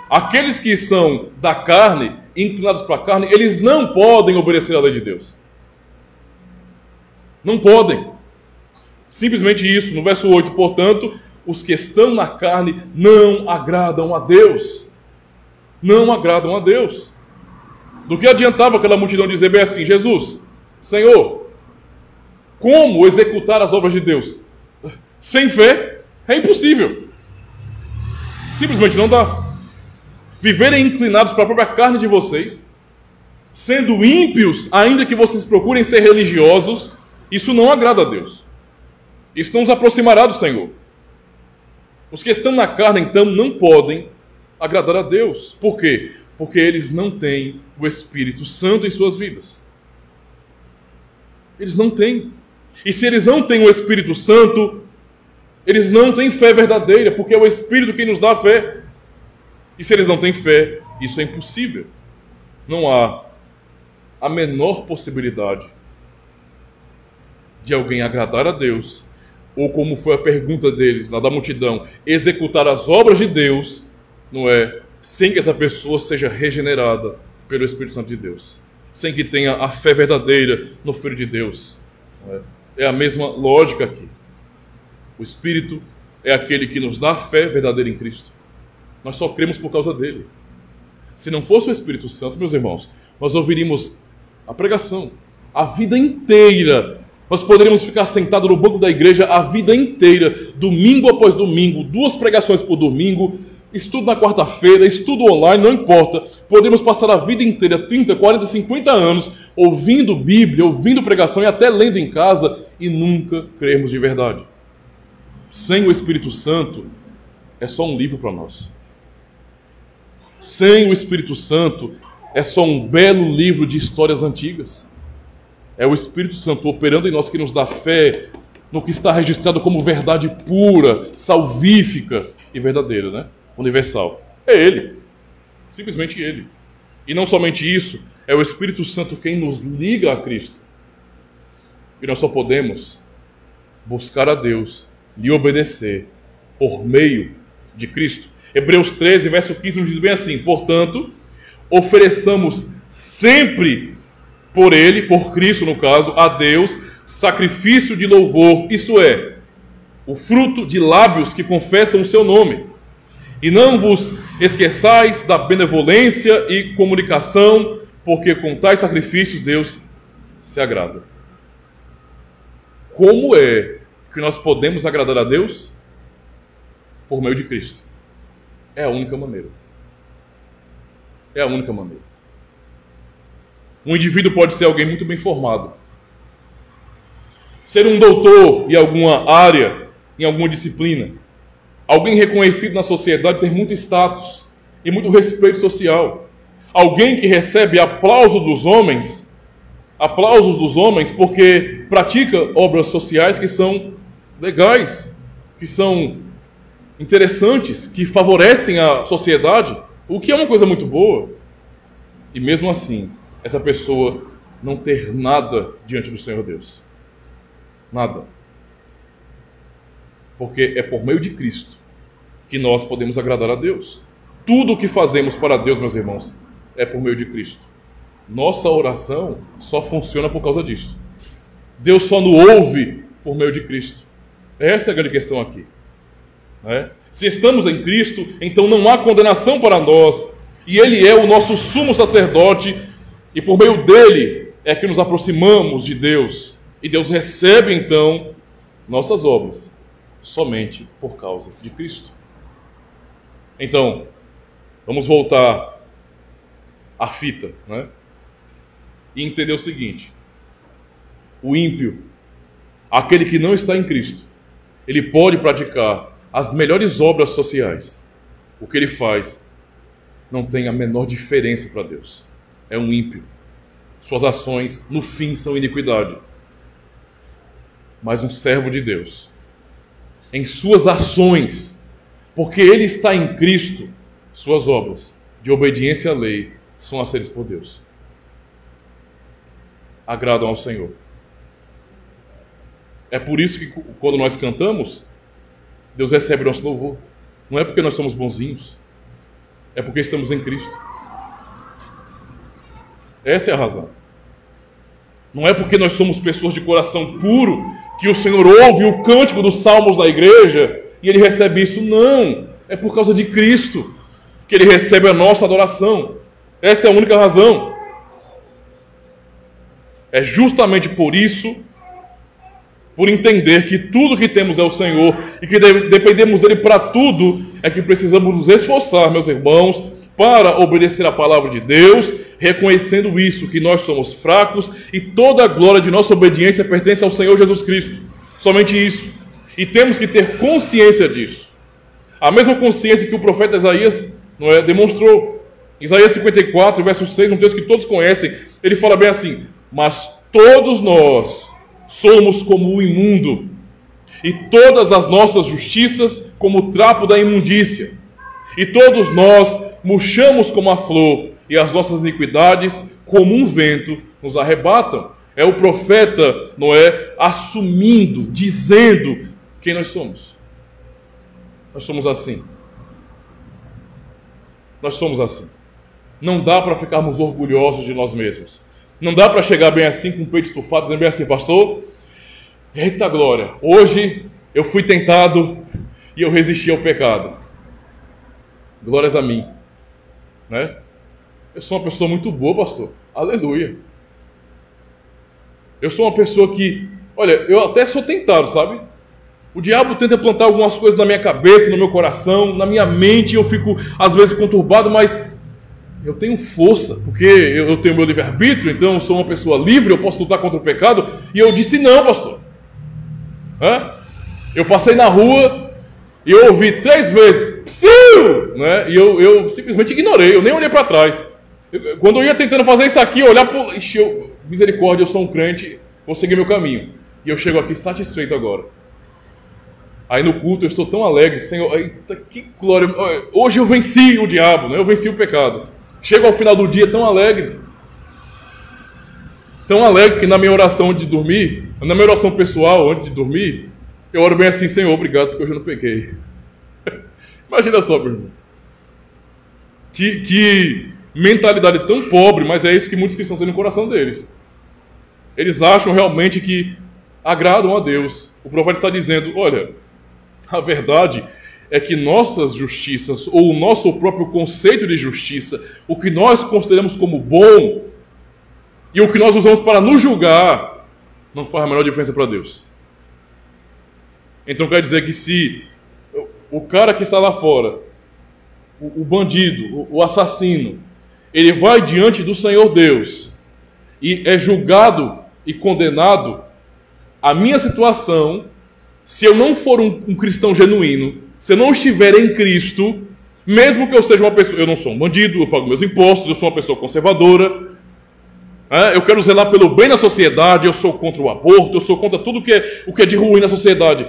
Aqueles que são da carne, inclinados para a carne, eles não podem obedecer à lei de Deus. Não podem. Simplesmente isso. No verso 8, portanto, os que estão na carne não agradam a Deus. Não agradam a Deus. Do que adiantava aquela multidão dizer bem assim: Jesus, Senhor, como executar as obras de Deus? Sem fé é impossível. Simplesmente não dá. Viverem inclinados para a própria carne de vocês, sendo ímpios, ainda que vocês procurem ser religiosos, isso não agrada a Deus. Isso não os aproximará do Senhor. Os que estão na carne, então, não podem agradar a Deus. Por quê? Porque eles não têm o Espírito Santo em suas vidas. Eles não têm. E se eles não têm o Espírito Santo, eles não têm fé verdadeira, porque é o Espírito quem nos dá a fé. E se eles não têm fé, isso é impossível. Não há a menor possibilidade de alguém agradar a Deus, ou como foi a pergunta deles, lá da multidão, executar as obras de Deus, não é, sem que essa pessoa seja regenerada pelo Espírito Santo de Deus, sem que tenha a fé verdadeira no Filho de Deus. Não é? É a mesma lógica aqui. O Espírito é aquele que nos dá a fé verdadeira em Cristo. Nós só cremos por causa dele. Se não fosse o Espírito Santo, meus irmãos, nós ouviríamos a pregação a vida inteira. Nós poderíamos ficar sentados no banco da igreja a vida inteira, domingo após domingo, 2 pregações por domingo, estudo na quarta-feira, estudo online, não importa. Podemos passar a vida inteira, 30, 40, 50 anos, ouvindo Bíblia, ouvindo pregação e até lendo em casa, e nunca crermos de verdade. Sem o Espírito Santo, é só um livro para nós. Sem o Espírito Santo, é só um belo livro de histórias antigas. É o Espírito Santo operando em nós que nos dá fé no que está registrado como verdade pura, salvífica e verdadeira, né? Universal. É Ele. Simplesmente Ele. E não somente isso, é o Espírito Santo quem nos liga a Cristo. E nós só podemos buscar a Deus, lhe obedecer por meio de Cristo. Hebreus 13, verso 15 nos diz bem assim: portanto, ofereçamos sempre por Ele, por Cristo no caso, a Deus, sacrifício de louvor, isto é, o fruto de lábios que confessam o seu nome. E não vos Esqueçais da benevolência e comunicação, porque com tais sacrifícios Deus se agrada. Como é que nós podemos agradar a Deus? Por meio de Cristo. É a única maneira. É a única maneira. Um indivíduo pode ser alguém muito bem formado, ser um doutor em alguma área, em alguma disciplina, alguém reconhecido na sociedade, ter muito status e muito respeito social, alguém que recebe aplausos dos homens porque pratica obras sociais que são legais, que são interessantes, que favorecem a sociedade, o que é uma coisa muito boa. E mesmo assim, essa pessoa não ter nada diante do Senhor Deus. Nada. Porque é por meio de Cristo que nós podemos agradar a Deus. Tudo o que fazemos para Deus, meus irmãos, é por meio de Cristo. Nossa oração só funciona por causa disso. Deus só nos ouve por meio de Cristo. Essa é a grande questão aqui. Se estamos em Cristo, então não há condenação para nós. E Ele é o nosso sumo sacerdote, e por meio dele é que nos aproximamos de Deus. E Deus recebe então nossas obras somente por causa de Cristo. Então, vamos voltar à fita, e entender o seguinte: o ímpio, aquele que não está em Cristo, ele pode praticar as melhores obras sociais. O que ele faz não tem a menor diferença para Deus. É um ímpio. Suas ações, no fim, são iniquidade. Mas um servo de Deus, em suas ações, porque ele está em Cristo, suas obras de obediência à lei são aceitas por Deus. Agradam ao Senhor. É por isso que quando nós cantamos, Deus recebe nosso louvor. Não é porque nós somos bonzinhos, é porque estamos em Cristo. Essa é a razão. Não é porque nós somos pessoas de coração puro que o Senhor ouve o cântico dos salmos na igreja e Ele recebe isso. Não, é por causa de Cristo que Ele recebe a nossa adoração. Essa é a única razão. É justamente por isso, por entender que tudo que temos é o Senhor e que dependemos dele para tudo, é que precisamos nos esforçar, meus irmãos, para obedecer a palavra de Deus, reconhecendo isso, que nós somos fracos e toda a glória de nossa obediência pertence ao Senhor Jesus Cristo. Somente isso. E temos que ter consciência disso. A mesma consciência que o profeta Isaías demonstrou. Isaías 54, verso 6, um texto que todos conhecem, ele fala bem assim: mas todos nós somos como o imundo, e todas as nossas justiças como o trapo da imundícia, e todos nós murchamos como a flor, e as nossas iniquidades como um vento nos arrebatam. É o profeta assumindo, dizendo quem nós somos. Nós somos assim. Nós somos assim. Não dá para ficarmos orgulhosos de nós mesmos. Não dá para chegar bem assim, com o peito estufado, dizendo bem assim: pastor, eita glória, hoje eu fui tentado e eu resisti ao pecado. Glórias a mim. Eu sou uma pessoa muito boa, pastor. Aleluia. Eu sou uma pessoa que, olha, eu até sou tentado, sabe? O diabo tenta plantar algumas coisas na minha cabeça, no meu coração, na minha mente, eu fico às vezes conturbado, mas eu tenho força, porque eu tenho meu livre-arbítrio, então eu sou uma pessoa livre, eu posso lutar contra o pecado. E eu disse: não, pastor. Eu passei na rua e eu ouvi 3 vezes psiu, e eu simplesmente ignorei, eu nem olhei para trás. Quando eu ia tentando fazer isso aqui, eu olhar para... misericórdia, eu sou um crente, vou seguir meu caminho. E eu chego aqui satisfeito agora. Aí no culto eu estou tão alegre: Senhor, eita, que glória. Hoje eu venci o diabo, eu venci o pecado. Chego ao final do dia tão alegre que na minha oração antes de dormir, na minha oração pessoal antes de dormir, eu oro bem assim: Senhor, obrigado porque hoje eu não pequei. Imagina só, meu irmão. Que mentalidade tão pobre, mas é isso que muitos cristãos têm no coração deles. Eles acham realmente que agradam a Deus. O profeta está dizendo: olha, a verdade é que nossas justiças, ou o nosso próprio conceito de justiça, o que nós consideramos como bom, e o que nós usamos para nos julgar, não faz a menor diferença para Deus. Então quer dizer que se o cara que está lá fora, o bandido, o assassino, ele vai diante do Senhor Deus e é julgado e condenado, a minha situação, se eu não for um cristão genuíno, se eu não estiver em Cristo, mesmo que eu seja uma pessoa, eu não sou um bandido, eu pago meus impostos, eu sou uma pessoa conservadora, eu quero zelar pelo bem da sociedade, eu sou contra o aborto, eu sou contra tudo o que é de ruim na sociedade,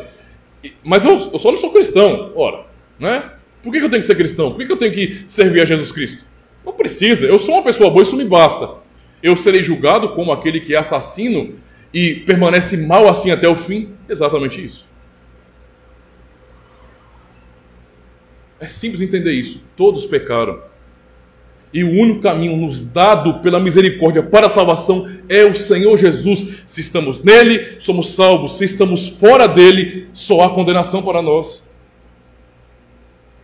mas eu só não sou cristão, ora, né? Por que eu tenho que ser cristão? Por que eu tenho que servir a Jesus Cristo? Não precisa, eu sou uma pessoa boa, isso me basta. Eu serei julgado como aquele que é assassino e permanece mal assim até o fim? Exatamente isso. É simples entender isso. Todos pecaram. E o único caminho nos dado pela misericórdia para a salvação é o Senhor Jesus. Se estamos nele, somos salvos. Se estamos fora dele, só há condenação para nós.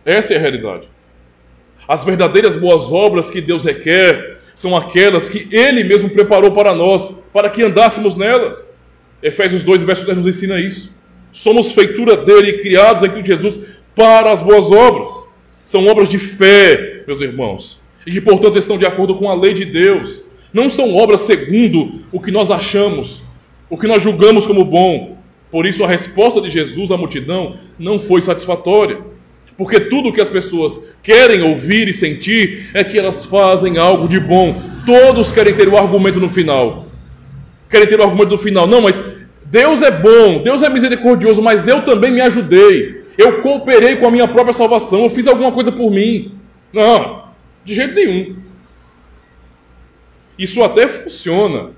Essa é a realidade. As verdadeiras boas obras que Deus requer são aquelas que Ele mesmo preparou para nós, para que andássemos nelas. Efésios 2, verso 10 nos ensina isso. Somos feitura dele, criados em Cristo Jesus para as boas obras. São obras de fé, meus irmãos, e que, portanto, estão de acordo com a lei de Deus. Não são obras segundo o que nós achamos, o que nós julgamos como bom. Por isso, a resposta de Jesus à multidão não foi satisfatória. Porque tudo o que as pessoas querem ouvir e sentir é que elas fazem algo de bom. Todos querem ter o argumento no final. Querem ter o argumento no final. Não, mas Deus é bom, Deus é misericordioso, mas eu também me ajudei. Eu cooperei com a minha própria salvação, eu fiz alguma coisa por mim. Não, de jeito nenhum. Isso até funciona,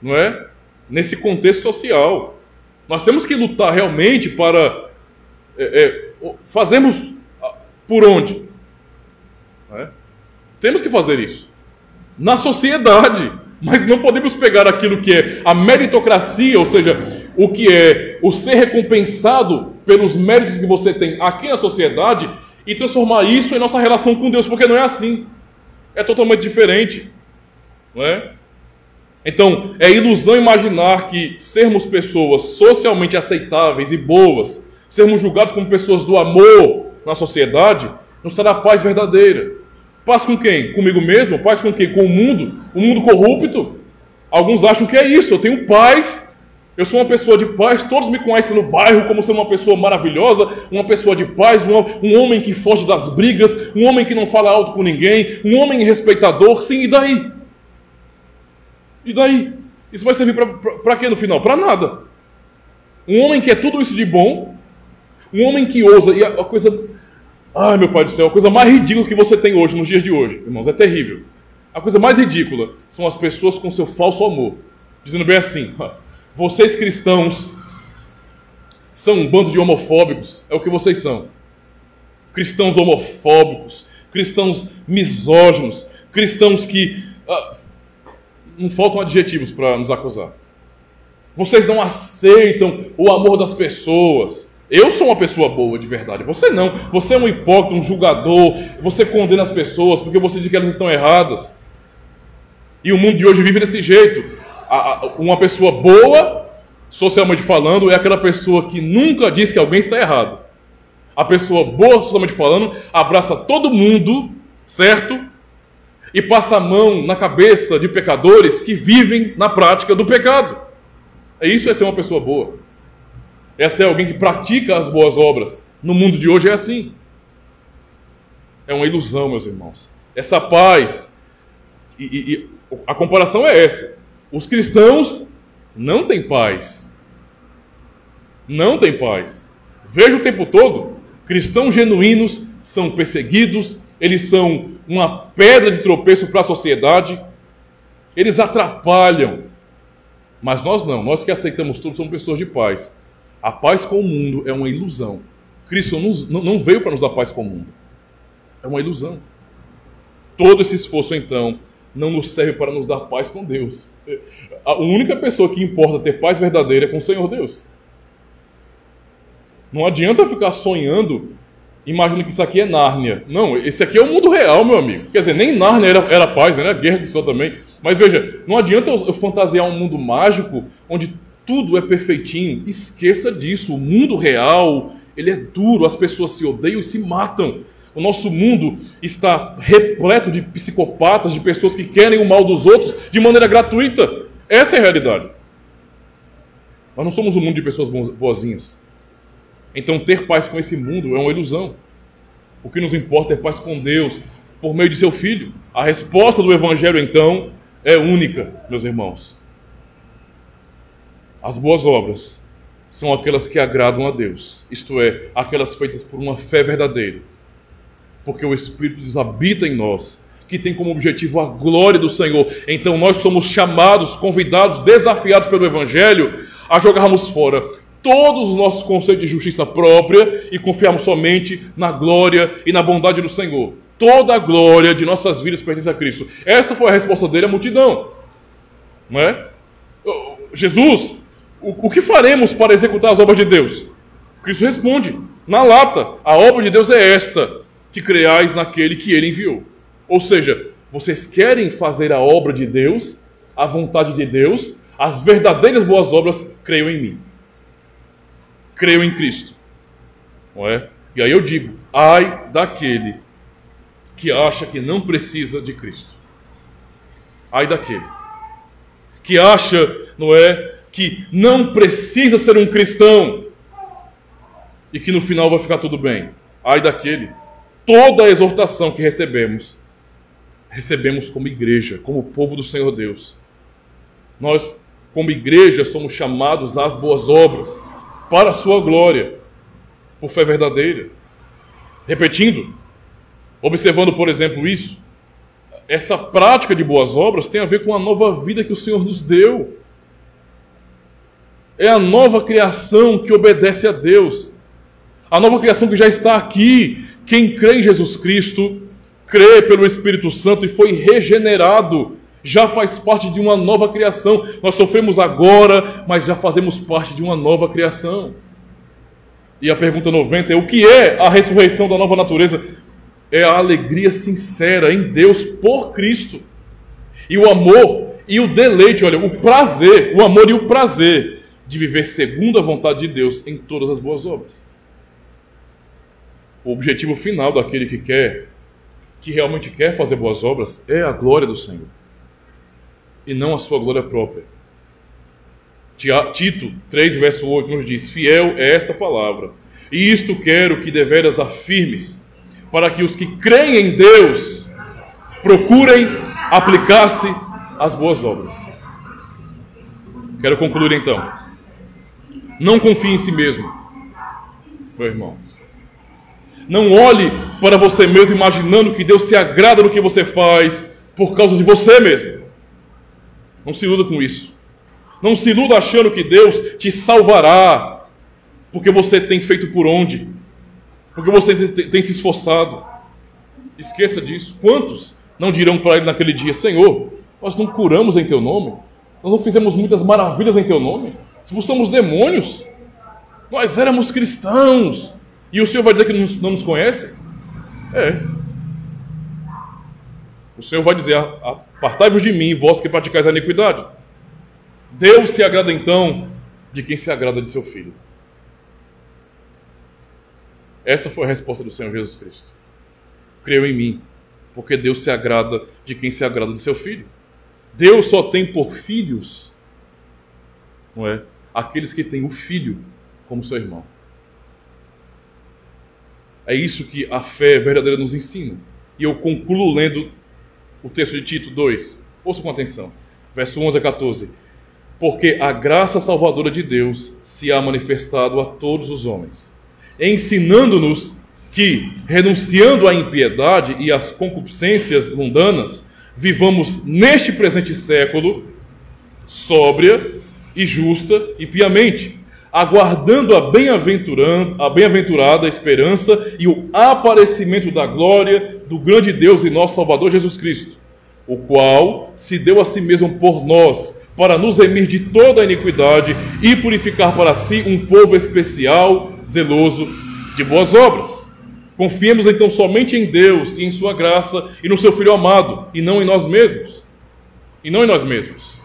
não é? Nesse contexto social. Nós temos que lutar realmente para... fazemos por onde? Temos que fazer isso na sociedade, mas não podemos pegar aquilo que é a meritocracia, ou seja, o que é o ser recompensado pelos méritos que você tem aqui na sociedade e transformar isso em nossa relação com Deus, porque não é assim, é totalmente diferente, não é? Então, é ilusão imaginar que sermos pessoas socialmente aceitáveis e boas, sermos julgados como pessoas do amor na sociedade, nos trará paz verdadeira. Paz com quem? Comigo mesmo? Paz com quem? Com o mundo? O mundo corrupto? Alguns acham que é isso. Eu tenho paz, eu sou uma pessoa de paz, todos me conhecem no bairro como sendo uma pessoa maravilhosa, uma pessoa de paz, um homem que foge das brigas, um homem que não fala alto com ninguém, um homem respeitador. Sim, e daí? E daí? Isso vai servir para quê no final? Para nada. Um homem que é tudo isso de bom, um homem que ousa, e a coisa... Ai, meu Pai do céu, a coisa mais ridícula que você tem hoje, nos dias de hoje, irmãos, é terrível. A coisa mais ridícula são as pessoas com seu falso amor, dizendo bem assim: vocês cristãos são um bando de homofóbicos, é o que vocês são. Cristãos homofóbicos, cristãos misóginos, cristãos que... não faltam adjetivos para nos acusar. Vocês não aceitam o amor das pessoas. Eu sou uma pessoa boa de verdade, você não. Você é um hipócrita, um julgador. Você condena as pessoas porque você diz que elas estão erradas. E o mundo de hoje vive desse jeito. Uma pessoa boa, socialmente falando, é aquela pessoa que nunca diz que alguém está errado. A pessoa boa, socialmente falando, abraça todo mundo, certo? E passa a mão na cabeça de pecadores que vivem na prática do pecado. Isso é ser uma pessoa boa. Essa é alguém que pratica as boas obras. No mundo de hoje é assim. É uma ilusão, meus irmãos. Essa paz, e a comparação é essa. Os cristãos não têm paz. Não têm paz. Veja o tempo todo, cristãos genuínos são perseguidos, eles são uma pedra de tropeço para a sociedade, eles atrapalham. Mas nós não, nós que aceitamos tudo somos pessoas de paz. A paz com o mundo é uma ilusão. Cristo não veio para nos dar paz com o mundo. É uma ilusão. Todo esse esforço, então, não nos serve para nos dar paz com Deus. A única pessoa que importa ter paz verdadeira é com o Senhor Deus. Não adianta ficar sonhando imagina que isso aqui é Nárnia. Não, esse aqui é o mundo real, meu amigo. Quer dizer, nem Nárnia era paz, né? Era guerra que só também. Mas veja, não adianta eu fantasiar um mundo mágico onde tudo é perfeitinho. Esqueça disso. O mundo real, ele é duro. As pessoas se odeiam e se matam. O nosso mundo está repleto de psicopatas, de pessoas que querem o mal dos outros de maneira gratuita. Essa é a realidade. Nós não somos um mundo de pessoas boazinhas. Então ter paz com esse mundo é uma ilusão. O que nos importa é paz com Deus, por meio de seu Filho. A resposta do Evangelho, então, é única, meus irmãos. As boas obras são aquelas que agradam a Deus, isto é, aquelas feitas por uma fé verdadeira. Porque o Espírito de Deus habita em nós, que tem como objetivo a glória do Senhor. Então nós somos chamados, convidados, desafiados pelo Evangelho a jogarmos fora todos os nossos conceitos de justiça própria e confiarmos somente na glória e na bondade do Senhor. Toda a glória de nossas vidas pertence a Cristo. Essa foi a resposta dele à multidão. Não é? Jesus, o que faremos para executar as obras de Deus? Cristo responde, na lata, a obra de Deus é esta, que creais naquele que ele enviou. Ou seja, vocês querem fazer a obra de Deus, a vontade de Deus, as verdadeiras boas obras, creiam em mim. Creiam em Cristo. Não é? E aí eu digo, ai daquele que acha que não precisa de Cristo. Ai daquele que acha, não é, que não precisa ser um cristão e que no final vai ficar tudo bem. Ai daquele. Toda a exortação que recebemos como igreja, como povo do Senhor Deus. Nós, como igreja, somos chamados às boas obras, para a sua glória, por fé verdadeira. Repetindo, observando, por exemplo, isso, essa prática de boas obras tem a ver com a nova vida que o Senhor nos deu. É a nova criação que obedece a Deus. A nova criação que já está aqui. Quem crê em Jesus Cristo, crê pelo Espírito Santo e foi regenerado, já faz parte de uma nova criação. Nós sofremos agora, mas já fazemos parte de uma nova criação. E a pergunta 90 é: o que é a ressurreição da nova natureza? É a alegria sincera em Deus por Cristo. E o amor e o deleite, olha, o prazer, o amor e o prazer de viver segundo a vontade de Deus em todas as boas obras. O objetivo final daquele que realmente quer fazer boas obras, é a glória do Senhor. E não a sua glória própria. Tito 3, verso 8 nos diz: fiel é esta palavra, e isto quero que deveras afirmes, para que os que creem em Deus procurem aplicar-se às boas obras. Quero concluir então. Não confie em si mesmo, meu irmão. Não olhe para você mesmo imaginando que Deus se agrada do que você faz por causa de você mesmo. Não se iluda com isso. Não se iluda achando que Deus te salvará porque você tem feito por onde, porque você tem se esforçado. Esqueça disso. Quantos não dirão para ele naquele dia: Senhor, nós não curamos em teu nome, nós não fizemos muitas maravilhas em teu nome, expulsamos demônios, nós éramos cristãos. E o Senhor vai dizer que não nos conhece? É. O Senhor vai dizer: apartai-vos de mim, vós que praticais a iniquidade. Deus se agrada então de quem se agrada de seu Filho. Essa foi a resposta do Senhor Jesus Cristo. Creu em mim, porque Deus se agrada de quem se agrada de seu Filho. Deus só tem por filhos, não é, aqueles que têm o Filho como seu irmão. É isso que a fé verdadeira nos ensina. E eu concluo lendo o texto de Tito 2. Ouça com atenção. Verso 11 a 14. Porque a graça salvadora de Deus se há manifestado a todos os homens, ensinando-nos que, renunciando à impiedade e às concupiscências mundanas, vivamos neste presente século sóbria e justa e piamente, aguardando a bem-aventurada esperança e o aparecimento da glória do grande Deus e nosso Salvador Jesus Cristo, o qual se deu a si mesmo por nós, para nos remir de toda a iniquidade e purificar para si um povo especial, zeloso de boas obras. Confiemos então somente em Deus e em sua graça e no seu Filho amado, e não em nós mesmos. E não em nós mesmos.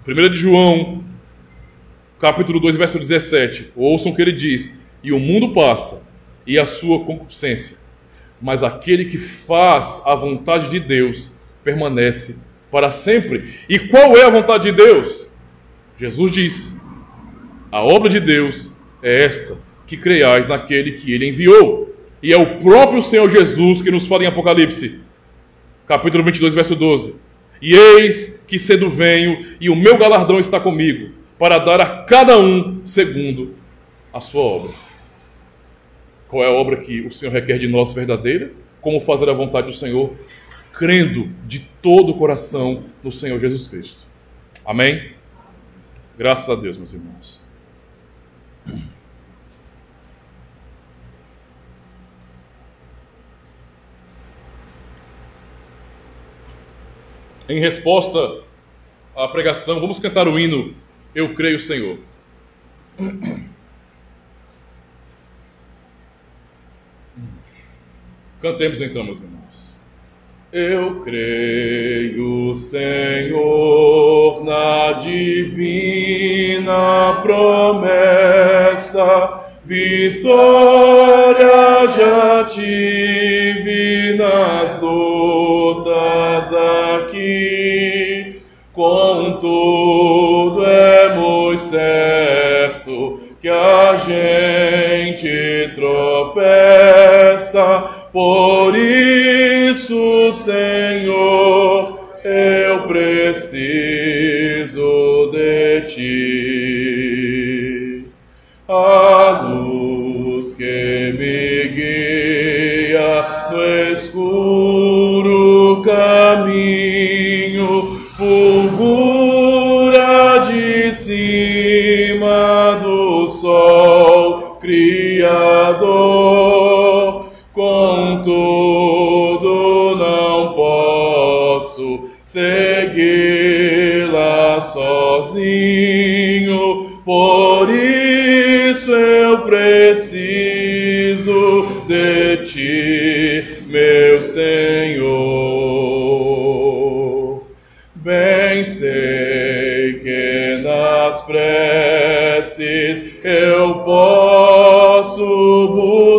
1 de João, capítulo 2, verso 17. Ouçam o que ele diz: e o mundo passa, e a sua concupiscência, mas aquele que faz a vontade de Deus permanece para sempre. E qual é a vontade de Deus? Jesus diz: a obra de Deus é esta, que creiais naquele que ele enviou. E é o próprio Senhor Jesus que nos fala em Apocalipse, capítulo 22, verso 12. E eis que cedo venho, e o meu galardão está comigo, para dar a cada um segundo a sua obra. Qual é a obra que o Senhor requer de nós verdadeira? Como fazer a vontade do Senhor? Crendo de todo o coração no Senhor Jesus Cristo. Amém? Graças a Deus, meus irmãos. Em resposta à pregação, vamos cantar o hino Eu Creio, Senhor. Cantemos então, meus irmãos. Eu creio, Senhor, na divina promessa, vitória já tive nas lutas aqui, contudo é muito certo que a gente tropeça. Por isso, Senhor, eu preciso de Ti. A luz que me guia no escuro caminho fulgura de cima do sol Criador. Contudo, não posso segui-la sozinho, por isso eu preciso de Ti, meu Senhor. Bem sei que nas preces eu posso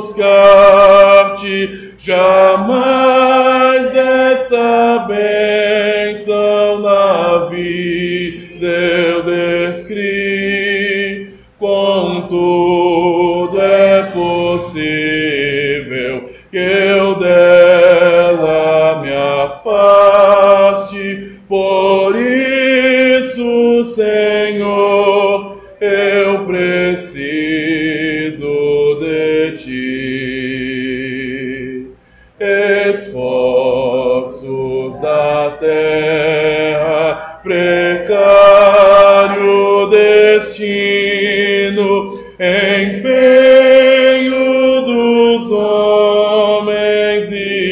buscar-te, jamais dessa bênção na vida eu descri. Contudo é possível que eu dela me afaste, por isso, Senhor, eu preciso de Ti. Esforços da terra, precário destino, empenho dos homens e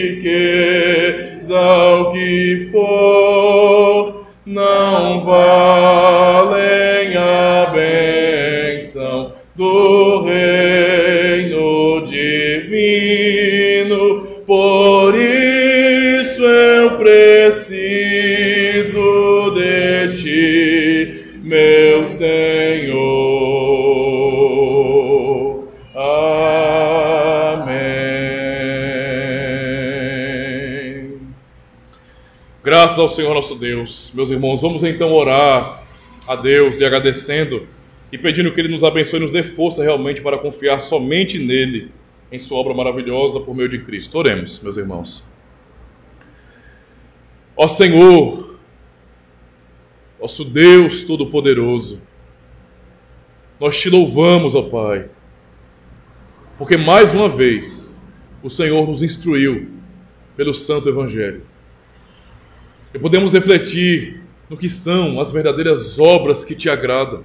o que for, não valem a bênção do reino divino. Por isso eu preciso de Ti, meu Senhor. Amém. Graças ao Senhor nosso Deus. Meus irmãos, vamos então orar a Deus, lhe agradecendo e pedindo que Ele nos abençoe e nos dê força realmente para confiar somente nele, em sua obra maravilhosa por meio de Cristo. Oremos, meus irmãos. Ó Senhor, nosso Deus Todo-Poderoso, nós Te louvamos, ó Pai, porque mais uma vez o Senhor nos instruiu pelo Santo Evangelho. E podemos refletir no que são as verdadeiras obras que Te agradam.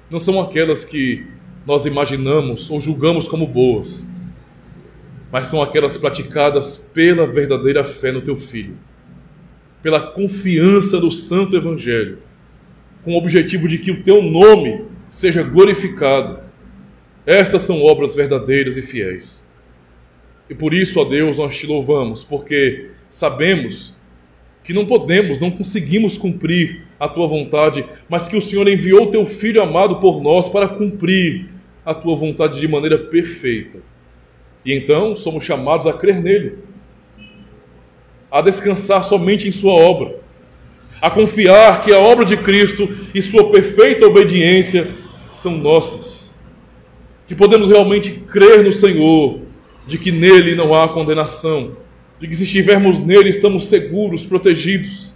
Não são aquelas que nós imaginamos ou julgamos como boas, mas são aquelas praticadas pela verdadeira fé no Teu Filho, pela confiança no Santo Evangelho, com o objetivo de que o Teu nome seja glorificado. Estas são obras verdadeiras e fiéis. E por isso, ó Deus, nós te louvamos, porque sabemos que não podemos, não conseguimos cumprir a tua vontade, mas que o Senhor enviou o teu Filho amado por nós para cumprir a tua vontade de maneira perfeita. E então somos chamados a crer nele, a descansar somente em sua obra, a confiar que a obra de Cristo e sua perfeita obediência são nossas, que podemos realmente crer no Senhor, de que nele não há condenação, de que se estivermos nele estamos seguros, protegidos.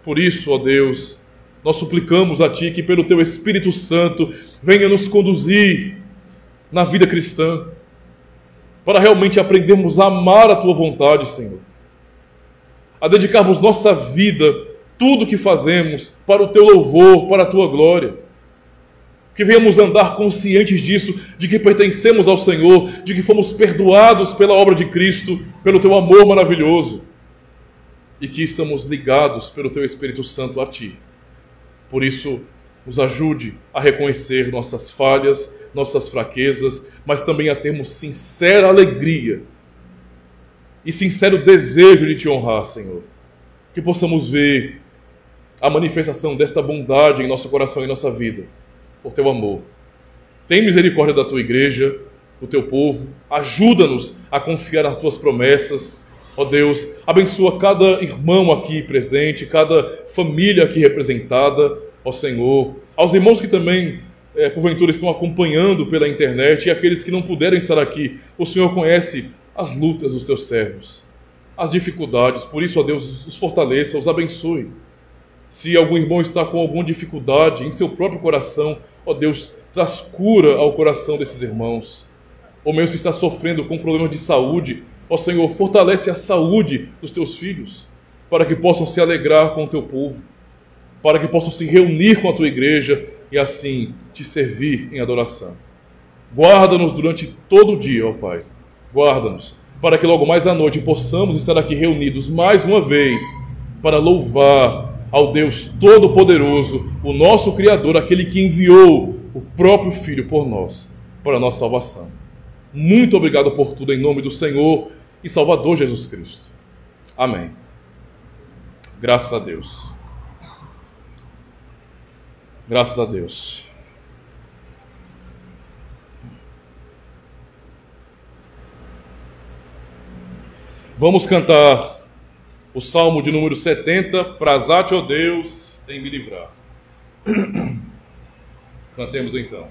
Por isso, ó Deus, nós suplicamos a Ti que pelo Teu Espírito Santo venha nos conduzir na vida cristã, para realmente aprendermos a amar a Tua vontade, Senhor, a dedicarmos nossa vida, tudo o que fazemos, para o Teu louvor, para a Tua glória. Que venhamos andar conscientes disso, de que pertencemos ao Senhor, de que fomos perdoados pela obra de Cristo, pelo Teu amor maravilhoso, e que estamos ligados pelo Teu Espírito Santo a Ti. Por isso, nos ajude a reconhecer nossas falhas, nossas fraquezas, mas também a termos sincera alegria e sincero desejo de Te honrar, Senhor. Que possamos ver a manifestação desta bondade em nosso coração e em nossa vida, por Teu amor. Tem misericórdia da Tua igreja, do Teu povo, ajuda-nos a confiar nas Tuas promessas. Ó Deus, abençoa cada irmão aqui presente, cada família aqui representada, ó Senhor. Aos irmãos que também, porventura, estão acompanhando pela internet e aqueles que não puderam estar aqui, o Senhor conhece as lutas dos Teus servos, as dificuldades. Por isso, ó Deus, os fortaleça, os abençoe. Se algum irmão está com alguma dificuldade em seu próprio coração, ó Deus, traz cura ao coração desses irmãos. Ou mesmo se está sofrendo com problemas de saúde, ó Senhor, fortalece a saúde dos Teus filhos, para que possam se alegrar com o Teu povo, para que possam se reunir com a Tua igreja e assim Te servir em adoração. Guarda-nos durante todo o dia, ó Pai. Guarda-nos, para que logo mais à noite possamos estar aqui reunidos mais uma vez para louvar ao Deus Todo-Poderoso, o nosso Criador, aquele que enviou o próprio Filho por nós, para a nossa salvação. Muito obrigado por tudo, em nome do Senhor e Salvador Jesus Cristo. Amém. Graças a Deus. Graças a Deus. Vamos cantar o Salmo de número 70, Prazate, ó Deus, em me livrar. Cantemos então.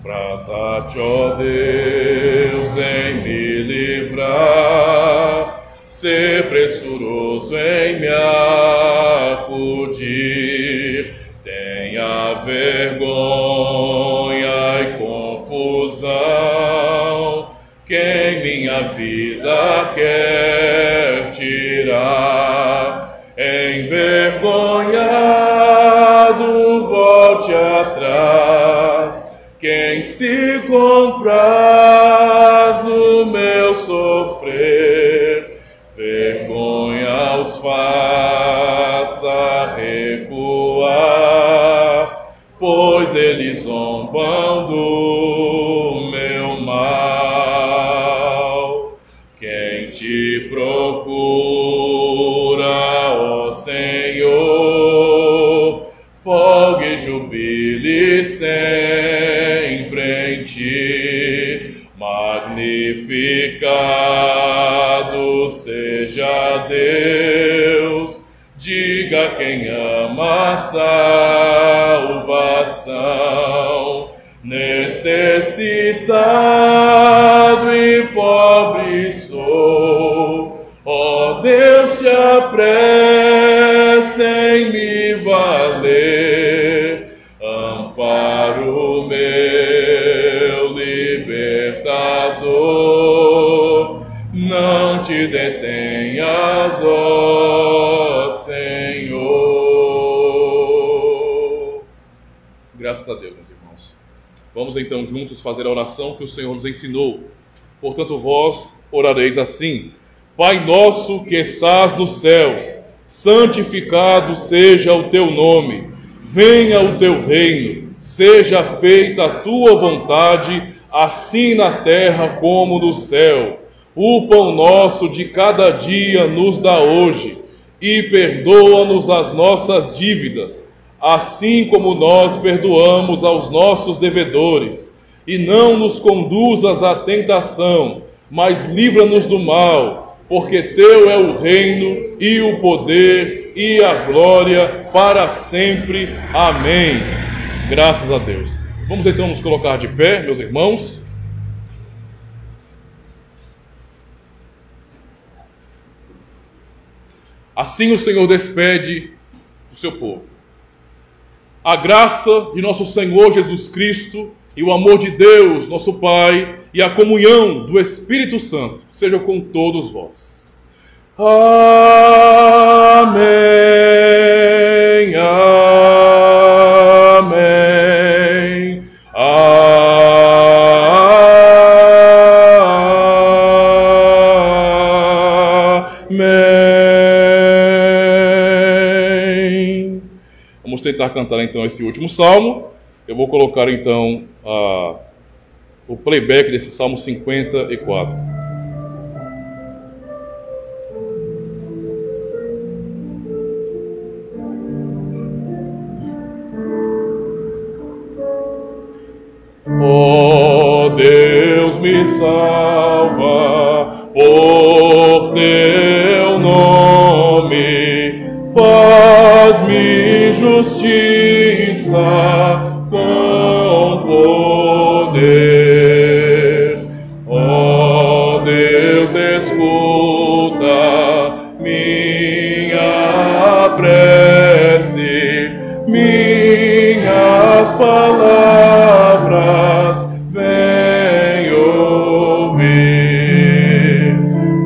Prazate, ó Deus, em me livrar, ser pressuroso em me acudir, tenha vergonha e confusão, quem minha vida quer tirar, envergonhado volte atrás, quem se compraz no meu sofrer, vergonha os faça recuar, pois eles zombam do meu mal. Quem te procura, ó Senhor, folgue e jubile sempre em ti, magnificado seja Deus, diga quem ama a salvação, necessitado e pobre sou, ó Deus, te apressa em me valer, amparo meu libertador, não te detenhas, ó Senhor. Graças a Deus, meus irmãos. Vamos então juntos fazer a oração que o Senhor nos ensinou. Portanto, vós orareis assim: Pai nosso que estás nos céus, santificado seja o teu nome. Venha o teu reino, seja feita a tua vontade, assim na terra como no céu. O pão nosso de cada dia nos dá hoje, e perdoa-nos as nossas dívidas, assim como nós perdoamos aos nossos devedores. E não nos conduzas à tentação, mas livra-nos do mal, porque teu é o reino, e o poder, e a glória, para sempre. Amém. Graças a Deus. Vamos então nos colocar de pé, meus irmãos. Assim o Senhor despede o seu povo. A graça de nosso Senhor Jesus Cristo e o amor de Deus, nosso Pai, e a comunhão do Espírito Santo sejam com todos vós. Amém. Amém. Amém. Vamos tentar cantar então esse último salmo. Eu vou colocar então o playback desse Salmo 54. Ó Deus, me salva por teu nome, faz-me justiça com poder. Ó Deus, escuta minha prece, minhas palavras vem ouvir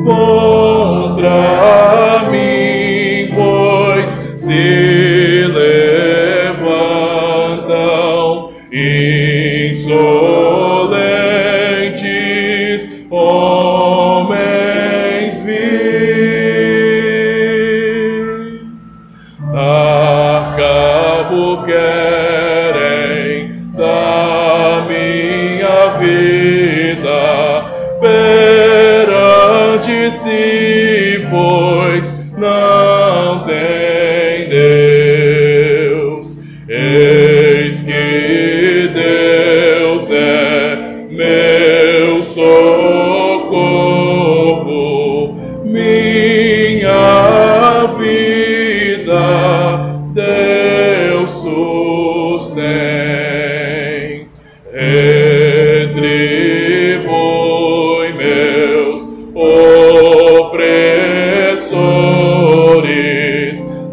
contra mim, pois se levantam insolentes homens vis, dar cabo querem da minha vida perante si, pois não tem Deus. Eis que Deus é meu socorro, minha vida Deus sustém. Retribui meus opressores,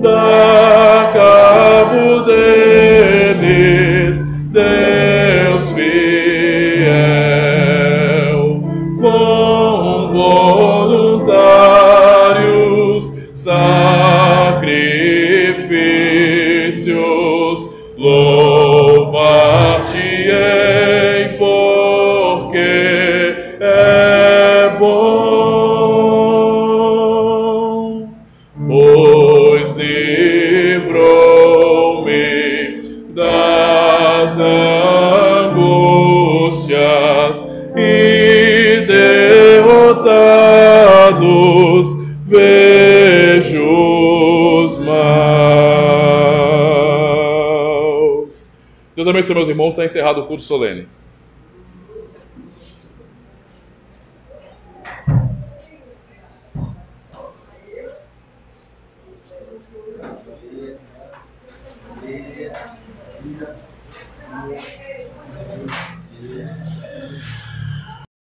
dá cabo deles, Deus fiel. Com voluntários sacrifícios louvar-te-ei, porque é bom, pois livrou-me das angústias e derrotados vejo os maus. Deus abençoe, meus irmãos. Está encerrado o culto solene.